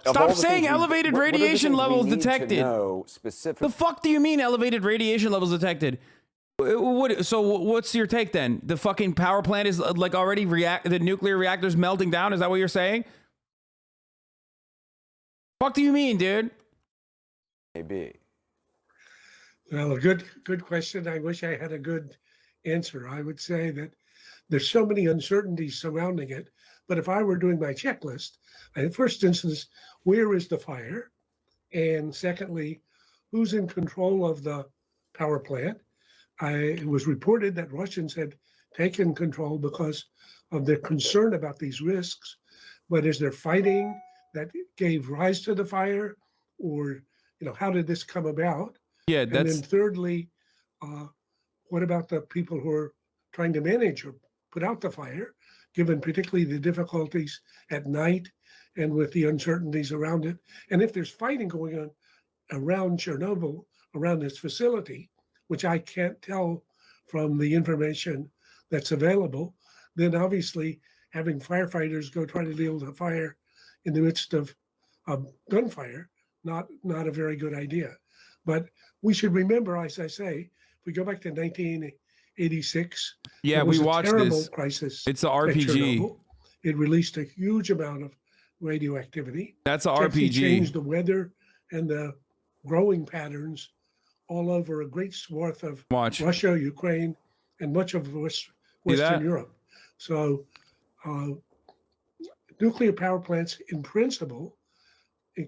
stop saying elevated radiation levels detected. The fuck do you mean elevated radiation levels detected? So what's your take then? The fucking power plant is like already the nuclear reactor's melting down? Is that what you're saying? Fuck do you mean, dude? Maybe. Well, a good question. I wish I had a good answer. I would say that there's so many uncertainties surrounding it. But if I were doing my checklist, in first instance, where is the fire? And secondly, who's in control of the power plant? It was reported that Russians had taken control because of their concern about these risks. But is there fighting that gave rise to the fire? Or, how did this come about? Yeah, And then thirdly, what about the people who are trying to manage or put out the fire, given particularly the difficulties at night and with the uncertainties around it? And if there's fighting going on around Chernobyl, around this facility, which I can't tell from the information that's available, then obviously having firefighters go try to deal with a fire in the midst of gunfire, not a very good idea. But we should remember, as I say, if we go back to 1986, yeah, it was we watched a terrible this crisis. It's a at RPG. Chernobyl. It released a huge amount of radioactivity. That's a It changed RPG. the weather and the growing patterns all over a great swath of Watch. Russia, Ukraine, and much of Western Europe. So nuclear power plants, in principle,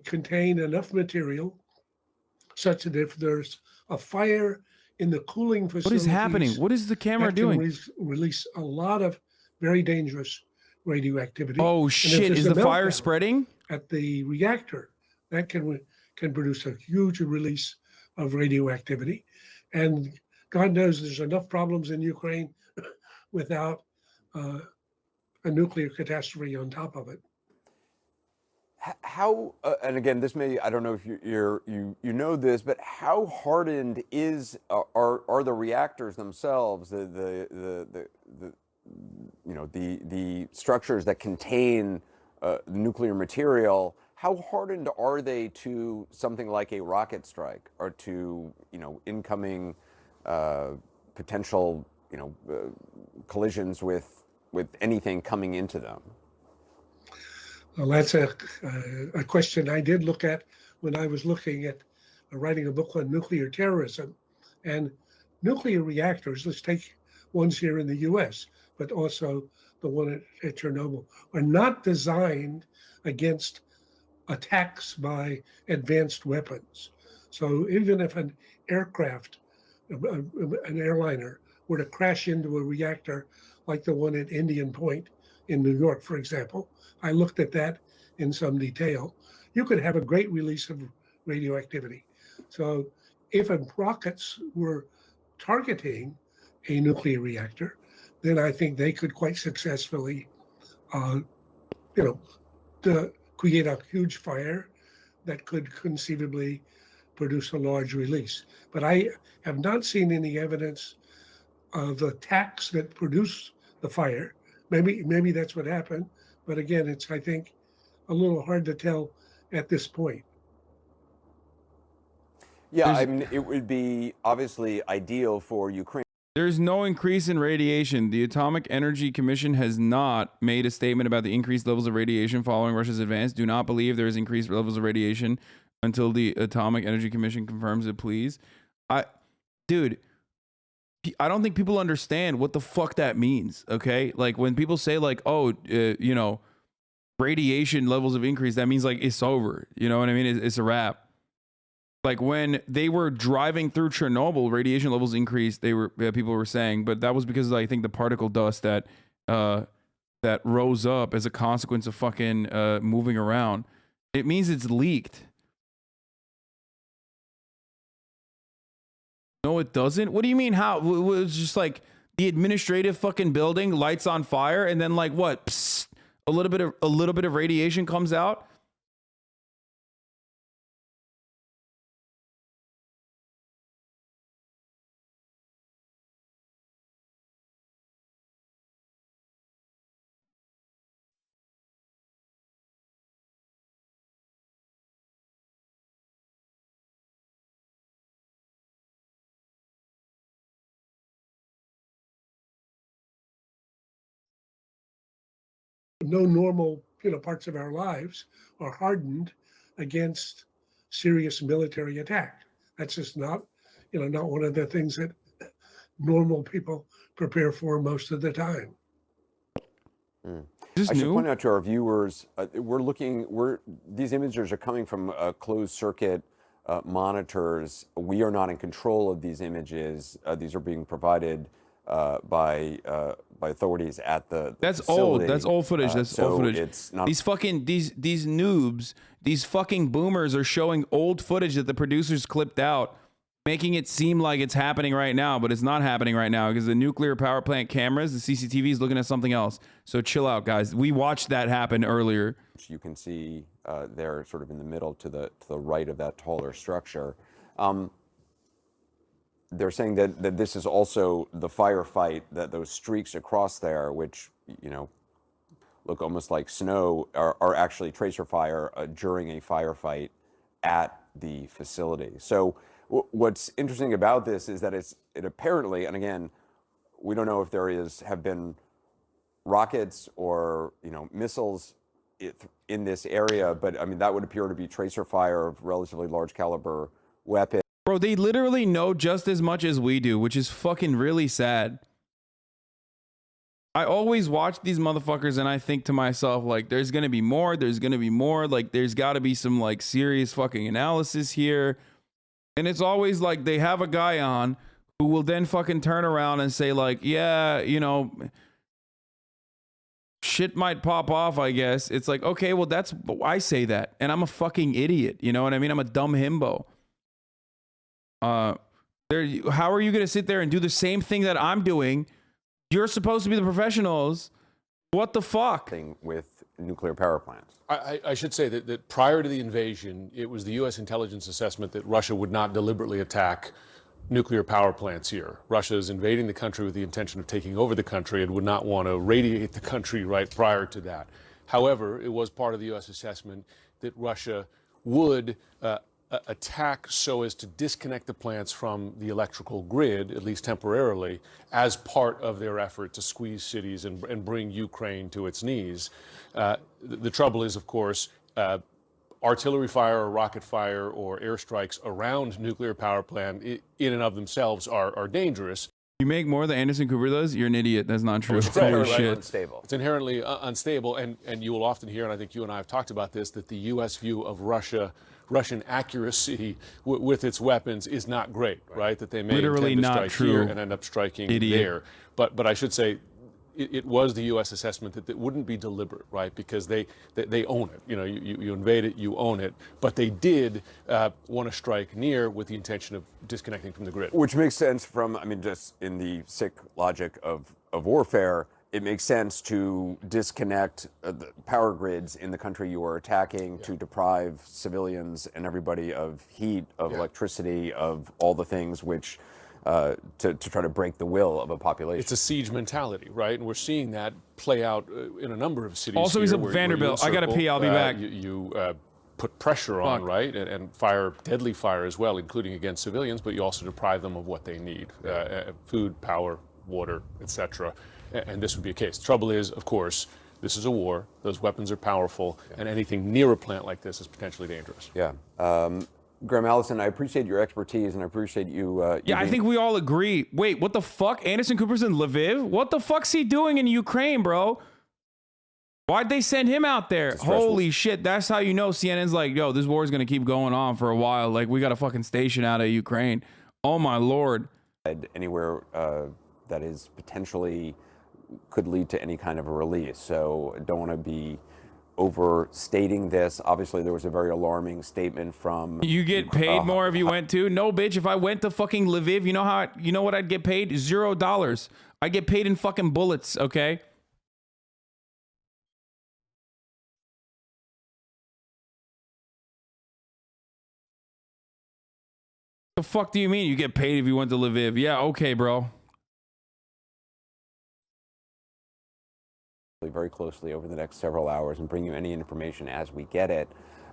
contain enough material such that if there's a fire in the cooling facilities, What is happening? What is the camera doing? Release a lot of very dangerous radioactivity. Oh shit! Is the fire spreading at the reactor? That can produce a huge release of radioactivity, and God knows there's enough problems in Ukraine without a nuclear catastrophe on top of it. How and again, this may, I don't know if you know this, but how hardened are the reactors themselves, the the structures that contain nuclear material? How hardened are they to something like a rocket strike, or to incoming potential collisions with anything coming into them? Well, that's a question I did look at when I was looking at writing a book on nuclear terrorism. And nuclear reactors, let's take ones here in the US, but also the one at Chernobyl, are not designed against attacks by advanced weapons. So even if an aircraft, an airliner, were to crash into a reactor like the one at Indian Point in New York, for example, I looked at that in some detail, you could have a great release of radioactivity. So if rockets were targeting a nuclear reactor, then I think they could quite successfully, create a huge fire that could conceivably produce a large release. But I have not seen any evidence of the attacks that produce the fire. Maybe that's what happened, but again, it's, I think, a little hard to tell at this point. Yeah, I mean, it would be obviously ideal for Ukraine. There's no increase in radiation. The Atomic Energy Commission has not made a statement about the increased levels of radiation following Russia's advance. Do not believe there is increased levels of radiation until the Atomic Energy Commission confirms it, please. Dude, I don't think people understand what the fuck that means, okay? Like, when people say, like, oh, radiation levels of increase, that means, like, it's over. You know what I mean? It's a wrap. Like, when they were driving through Chernobyl, radiation levels increased. People were saying, but that was because I think the particle dust that rose up as a consequence of fucking moving around. It means it's leaked. No, it doesn't. What do you mean? How? It was just like the administrative fucking building lights on fire, and then like what? Psst, a little bit of radiation comes out. No normal, parts of our lives are hardened against serious military attack. That's just not one of the things that normal people prepare for most of the time. I should point out to our viewers, these images are coming from closed circuit monitors. We are not in control of these images. These are being provided by authorities at the facility. That's old footage. That's old footage. It's not these noobs, these fucking boomers are showing old footage that the producers clipped out, making it seem like it's happening right now, but it's not happening right now because the nuclear power plant cameras, the CCTV is looking at something else. So chill out, guys. We watched that happen earlier. You can see there, sort of in the middle to the right of that taller structure. They're saying that this is also the firefight, that those streaks across there, which, look almost like snow, are actually tracer fire during a firefight at the facility. So what's interesting about this is that it apparently, and again, we don't know if have been rockets or, missiles in this area, but I mean, that would appear to be tracer fire of relatively large caliber weapons. Bro, they literally know just as much as we do, which is fucking really sad. I always watch these motherfuckers and I think to myself, like, there's going to be more. Like, there's got to be some, like, serious fucking analysis here. And it's always like they have a guy on who will then fucking turn around and say, like, yeah, shit might pop off, I guess. It's like, okay, well, I say that. And I'm a fucking idiot. You know what I mean? I'm a dumb himbo. How are you going to sit there and do the same thing that I'm doing? You're supposed to be the professionals. What the fuck? thing with nuclear power plants. I should say that prior to the invasion, it was the U.S. intelligence assessment that Russia would not deliberately attack nuclear power plants here. Russia is invading the country with the intention of taking over the country and would not want to radiate the country right prior to that. However, it was part of the U.S. assessment that Russia would attack so as to disconnect the plants from the electrical grid, at least temporarily, as part of their effort to squeeze cities and bring Ukraine to its knees. The trouble is, of course, artillery fire or rocket fire or airstrikes around nuclear power plant in and of themselves are dangerous. You make more than Anderson Cooper does, you're an idiot. That's not true. It's Holy inherently shit. Unstable. It's inherently unstable, and you will often hear, and I think you and I have talked about this, that the U.S. view of Russian accuracy with its weapons is not great, right? That they may Literally intend to not strike true. here and end up striking Idiot. there. But I should say, it was the U.S. assessment that it wouldn't be deliberate, right? Because they own it. You know, you invade it, you own it. But they did want to strike near with the intention of disconnecting from the grid. Which makes sense from, I mean, just in the sick logic of warfare, it makes sense to disconnect the power grids in the country you are attacking to deprive civilians and everybody of heat, of electricity, of all the things which to try to break the will of a population. It's a siege mentality, right? And we're seeing that play out in a number of cities. Also, here he's at where Vanderbilt. you I gotta encircle, pee. I'll be back. You put pressure on, Fuck. right? And fire deadly fire as well, including against civilians, but you also deprive them of what they need, food, power, water, etc. And this would be a case. Trouble is, of course, this is a war. Those weapons are powerful, and anything near a plant like this is potentially dangerous. Yeah. Graham Allison, I appreciate your expertise, and I appreciate you. Yeah, I think we all agree. Wait, what the fuck? Anderson Cooper's in Lviv? What the fuck's he doing in Ukraine, bro? Why'd they send him out there? Holy shit, that's how you know CNN's like, yo, this war is going to keep going on for a while. Like, we got a fucking station out of Ukraine. Oh, my Lord. anywhere that is potentially could lead to any kind of a release. So don't want to be overstating this. Obviously, there was a very alarming statement from. You get paid more if you went to? No, bitch. If I went to fucking Lviv, you know what I'd get paid? $0. I get paid in fucking bullets. Okay. The fuck do you mean you get paid if you went to Lviv? Yeah, okay, bro. Very closely over the next several hours and bring you any information as we get it.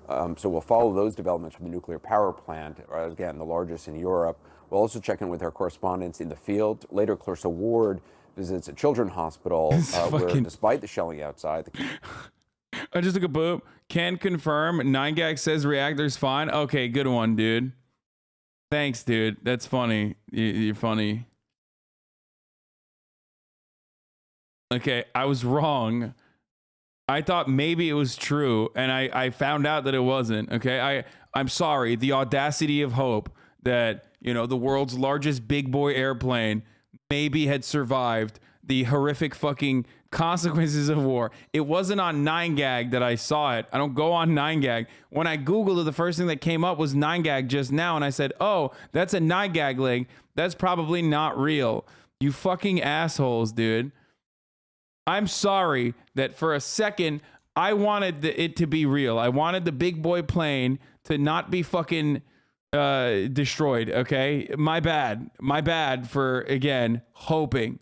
So we'll follow those developments from the nuclear power plant, again, the largest in Europe. We'll also check in with our correspondents in the field. Later, Clarissa Ward visits a children's hospital where, despite the shelling outside, I just took a boop. Can confirm. 9gag says reactor's fine. Okay, good one, dude. Thanks, dude. That's funny. You're funny. Okay, I was wrong. I thought maybe it was true, and I found out that it wasn't. Okay, I'm sorry. The audacity of hope that, you know, the world's largest big boy airplane maybe had survived the horrific fucking consequences of war. It wasn't on 9gag that I saw it. I don't go on 9gag. When I Googled it, the first thing that came up was 9gag just now, and I said, oh, that's a 9gag link. That's probably not real. You fucking assholes, dude. I'm sorry that for a second I wanted it to be real. I wanted the big boy plane to not be fucking destroyed, okay? My bad. My bad for, again, hoping.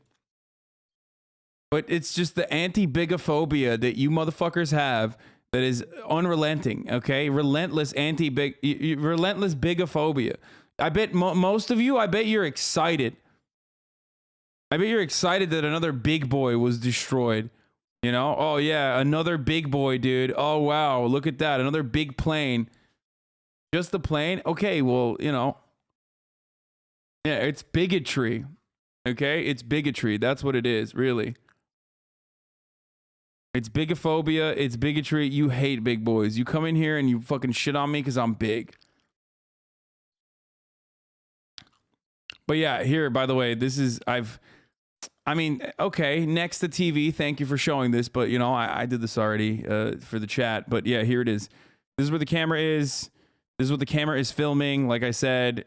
But it's just the anti-bigophobia that you motherfuckers have that is unrelenting, okay? Relentless relentless bigophobia. I bet most of you, I bet you're excited. I bet you're excited that another big boy was destroyed. You know? Oh, yeah, another big boy, dude. Oh, wow, look at that. Another big plane. Just the plane? Okay, well, you know. Yeah, it's bigotry. Okay? It's bigotry. That's what it is, really. It's bigophobia. It's bigotry. You hate big boys. You come in here and you fucking shit on me because I'm big. But yeah, here, by the way, this is, I mean, okay, next to TV, thank you for showing this, but you know, I did this already for the chat, but yeah, here it is. This is where the camera is. This is what the camera is filming, like I said.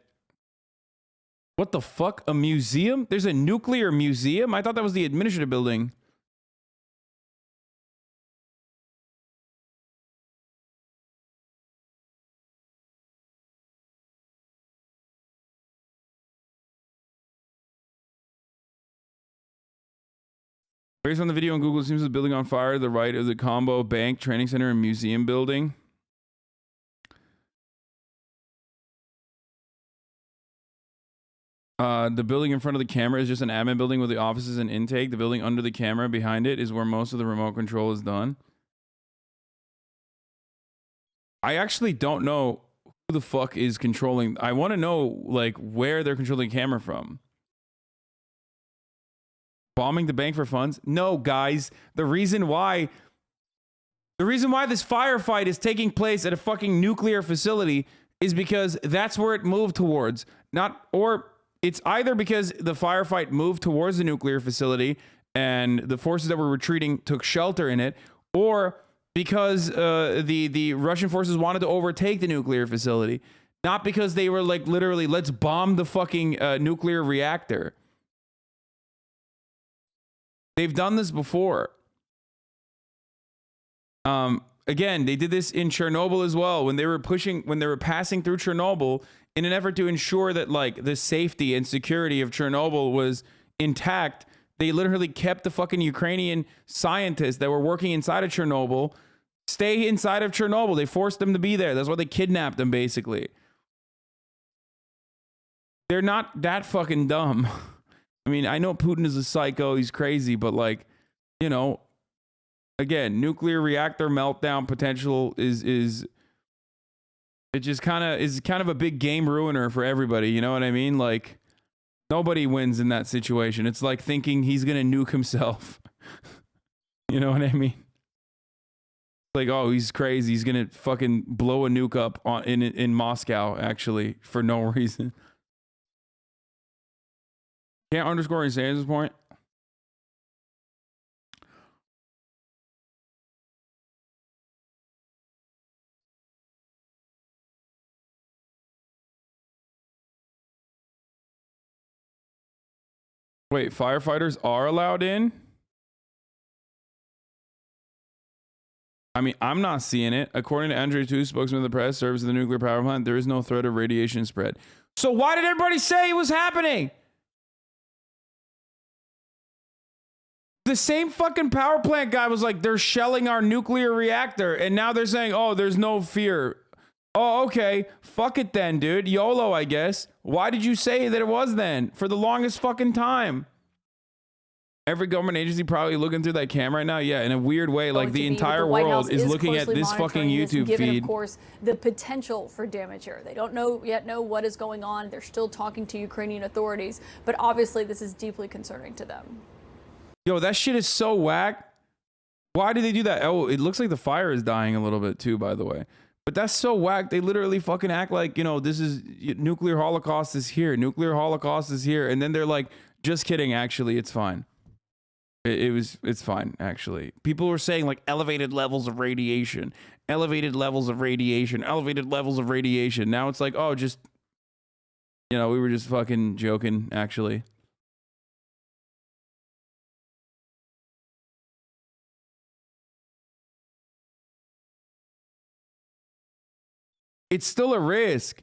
What the fuck? A museum? There's a nuclear museum? I thought that was the administrative building. Based on the video on Google, it seems the building on fire to the right of the combo bank, training center, and museum building. The building in front of the camera is just an admin building with the offices and intake. The building under the camera behind it is where most of the remote control is done. I actually don't know who the fuck is controlling. I want to know like where they're controlling the camera from. Bombing the bank for funds? No, guys. The reason why this firefight is taking place at a fucking nuclear facility is because that's where it moved towards. It's either because the firefight moved towards the nuclear facility and the forces that were retreating took shelter in it, or because the Russian forces wanted to overtake the nuclear facility, not because they were like literally, let's bomb the fucking nuclear reactor. They've done this before. Again, they did this in Chernobyl as well when they were passing through Chernobyl in an effort to ensure that like the safety and security of Chernobyl was intact. They literally kept the fucking Ukrainian scientists that were working inside of Chernobyl stay inside of Chernobyl. They forced them to be there. That's why they kidnapped them, basically. They're not that fucking dumb. I mean, I know Putin is a psycho. He's crazy, but like, you know, again, nuclear reactor meltdown potential is kind of a big game ruiner for everybody. You know what I mean? Like, nobody wins in that situation. It's like thinking he's gonna nuke himself. You know what I mean? Like, oh, he's crazy. He's gonna fucking blow a nuke up in Moscow, actually, for no reason. Can't underscore Insan's point. Wait, firefighters are allowed in? I mean, I'm not seeing it. According to Andrei Tu, spokesman of the press, service of the nuclear power plant, there is no threat of radiation spread. So why did everybody say it was happening? The same fucking power plant guy was like, they're shelling our nuclear reactor. And now they're saying, oh, there's no fear. Oh, okay. Fuck it then, dude. YOLO, I guess. Why did you say that it was then? For the longest fucking time. Every government agency probably looking through that camera right now. Yeah, in a weird way, like the entire world is looking at this fucking YouTube given, feed. Of course, the potential for damage here. They don't know what is going on. They're still talking to Ukrainian authorities, but obviously this is deeply concerning to them. Yo, that shit is so whack. Why did they do that? Oh, it looks like the fire is dying a little bit too, by the way. But that's so whack. They literally fucking act like, you know, this is nuclear holocaust is here. Nuclear holocaust is here. And then they're like, just kidding. Actually, it's fine. It's fine, actually. People were saying like elevated levels of radiation, elevated levels of radiation, elevated levels of radiation. Now it's like, oh, just, you know, we were just fucking joking, actually. It's still a risk.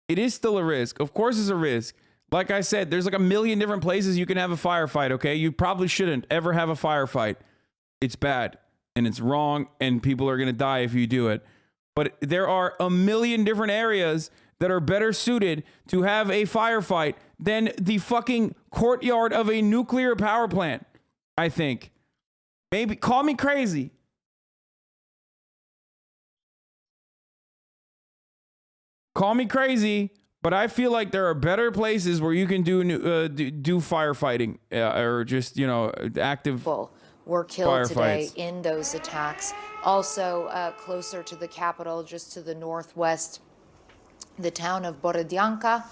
It is still a risk. Of course it's a risk. Like I said, there's like a million different places you can have a firefight, okay? You probably shouldn't ever have a firefight. It's bad and it's wrong and people are going to die if you do it. But there are a million different areas that are better suited to have a firefight than the fucking courtyard of a nuclear power plant, I think. Maybe, call me crazy. Call me crazy. But I feel like there are better places where you can do firefighting or just, you know, active were killed today in those attacks. Also closer to the capital, just to the northwest, the town of Borodyanka.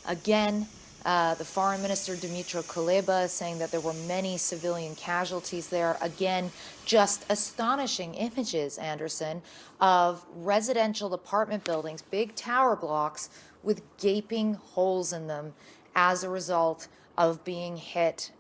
Again, the foreign minister, Dmytro Kuleba, saying that there were many civilian casualties there. Again, just astonishing images, Anderson, of residential apartment buildings, big tower blocks, with gaping holes in them as a result of being hit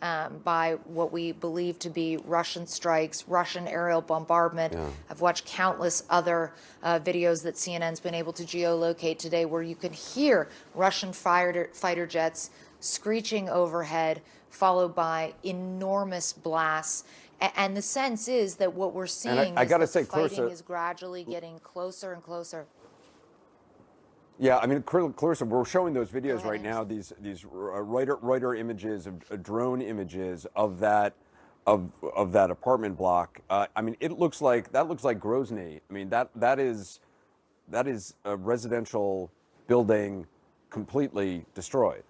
by what we believe to be Russian strikes, Russian aerial bombardment. Yeah. I've watched countless other videos that CNN's been able to geolocate today where you can hear Russian fighter jets screeching overhead, followed by enormous blasts. And the sense is that what we're seeing I is gotta that say, the fighting Clarissa, is gradually getting closer and closer. Yeah, I mean, Clarissa, we're showing those videos ahead, right now. These Reuters images of drone images of that apartment block. I mean, that looks like Grozny. I mean, that is a residential building completely destroyed.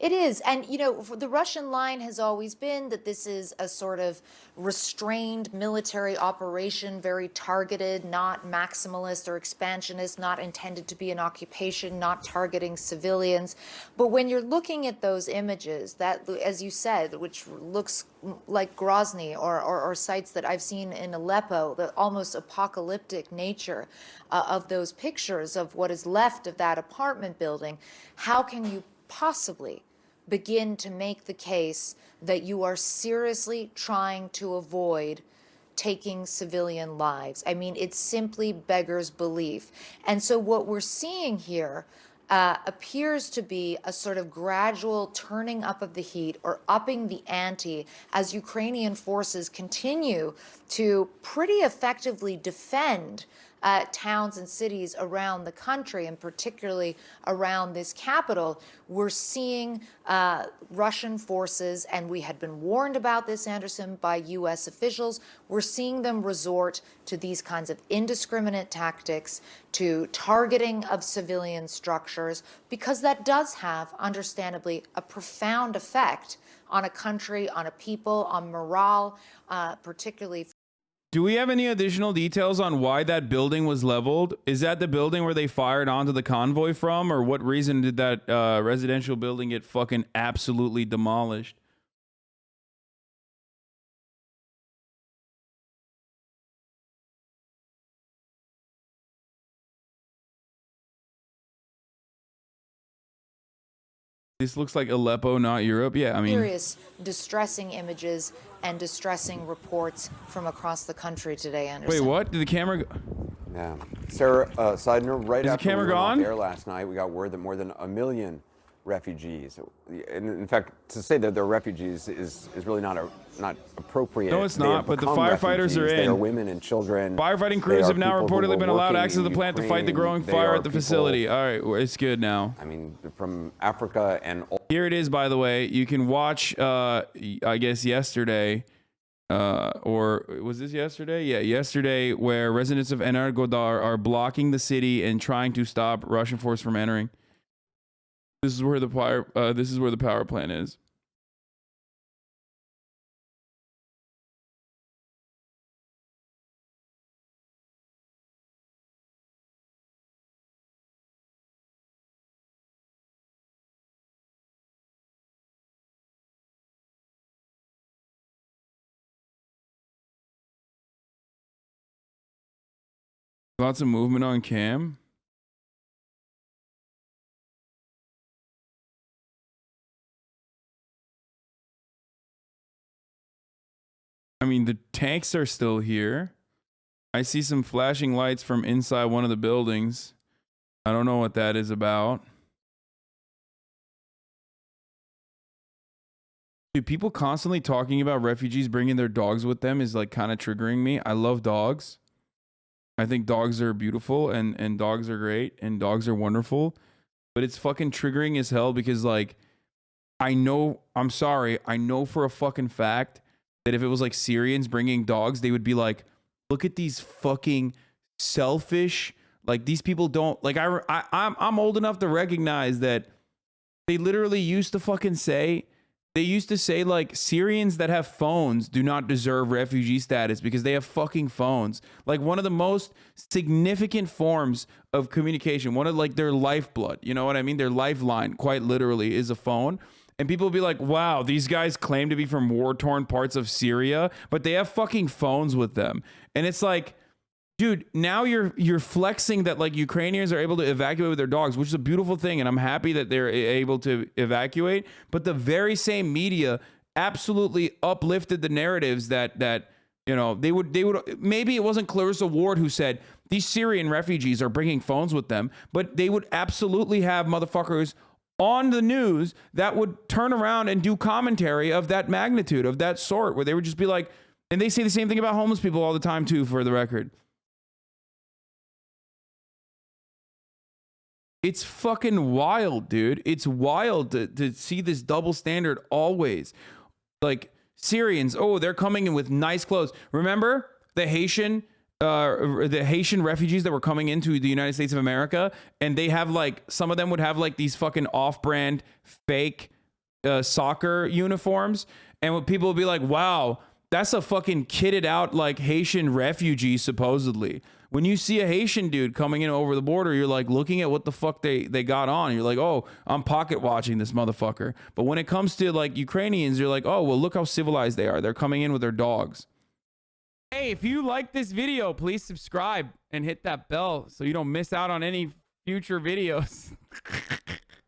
It is. And, you know, the Russian line has always been that this is a sort of restrained military operation, very targeted, not maximalist or expansionist, not intended to be an occupation, not targeting civilians. But when you're looking at those images, that, as you said, which looks like Grozny or sites that I've seen in Aleppo, the almost apocalyptic nature of those pictures of what is left of that apartment building, how can you possibly begin to make the case that you are seriously trying to avoid taking civilian lives? I mean, it simply beggars belief. And so what we're seeing here appears to be a sort of gradual turning up of the heat or upping the ante as Ukrainian forces continue to pretty effectively defend towns and cities around the country, and particularly around this capital. We're seeing Russian forces, and we had been warned about this, Anderson, by U.S. officials. We're seeing them resort to these kinds of indiscriminate tactics, to targeting of civilian structures, because that does have, understandably, a profound effect on a country, on a people, on morale, particularly. Do we have any additional details on why that building was leveled? Is that the building where they fired onto the convoy from, or what reason did that residential building get fucking absolutely demolished? This looks like Aleppo, not Europe. Yeah, I mean, Serious, distressing images and distressing reports from across the country today, Anderson. wait, what? Did the camera go? Yeah. Sarah Seidner, right Is the after we camera went off gone? air last night, we got word that more than 1 million refugees, and in fact, to say that they're refugees is really not appropriate. No, it's They not, have but the become firefighters are refugees. They are in. women and children. Firefighting They crews are have now people who reportedly were been allowed working access to the in plant to fight the Ukraine. growing They fire are at the people, facility. All right, well, it's good now. I mean, from Africa and all. Here it is, by the way. You can watch, I guess, yesterday, or was this yesterday? Yeah, yesterday, where residents of Energodar are blocking the city and trying to stop Russian force from entering. This is where the power plant is. Lots of movement on cam. I mean, the tanks are still here. I see some flashing lights from inside one of the buildings. I don't know what that is about. Dude, people constantly talking about refugees bringing their dogs with them is like kind of triggering me. I love dogs. I think dogs are beautiful and dogs are great and dogs are wonderful. But it's fucking triggering as hell because, like, I'm sorry, I know for a fucking fact that if it was like Syrians bringing dogs, they would be like, look at these fucking selfish, like, these people don't, like, I'm old enough to recognize that they literally used to fucking say, like, Syrians that have phones do not deserve refugee status because they have fucking phones. Like, one of the most significant forms of communication, one of, like, their lifeblood, you know what I mean? Their lifeline, quite literally, is a phone. And people will be like, wow, these guys claim to be from war-torn parts of Syria, but they have fucking phones with them. And it's like, dude, now you're flexing that, like, Ukrainians are able to evacuate with their dogs, which is a beautiful thing, and I'm happy that they're able to evacuate. But the very same media absolutely uplifted the narratives that you know, they would maybe it wasn't Clarissa Ward who said these Syrian refugees are bringing phones with them, but they would absolutely have motherfuckers on the news that would turn around and do commentary of that magnitude, of that sort, where they would just be like, and they say the same thing about homeless people all the time too, for the record. It's fucking wild, dude. It's wild to see this double standard always. Like Syrians, oh, they're coming in with nice clothes. Remember the Haitian refugees that were coming into the United States of America, and they have like, some of them would have like these fucking off-brand fake soccer uniforms, and what people would be like, wow, that's a fucking kitted out like Haitian refugee supposedly. When you see a Haitian dude coming in over the border, you're like looking at what the fuck they got on. You're like, oh, I'm pocket watching this motherfucker. But when it comes to like Ukrainians, you're like, oh, well, look how civilized they are. They're coming in with their dogs. Hey, if you like this video, please subscribe and hit that bell so you don't miss out on any future videos.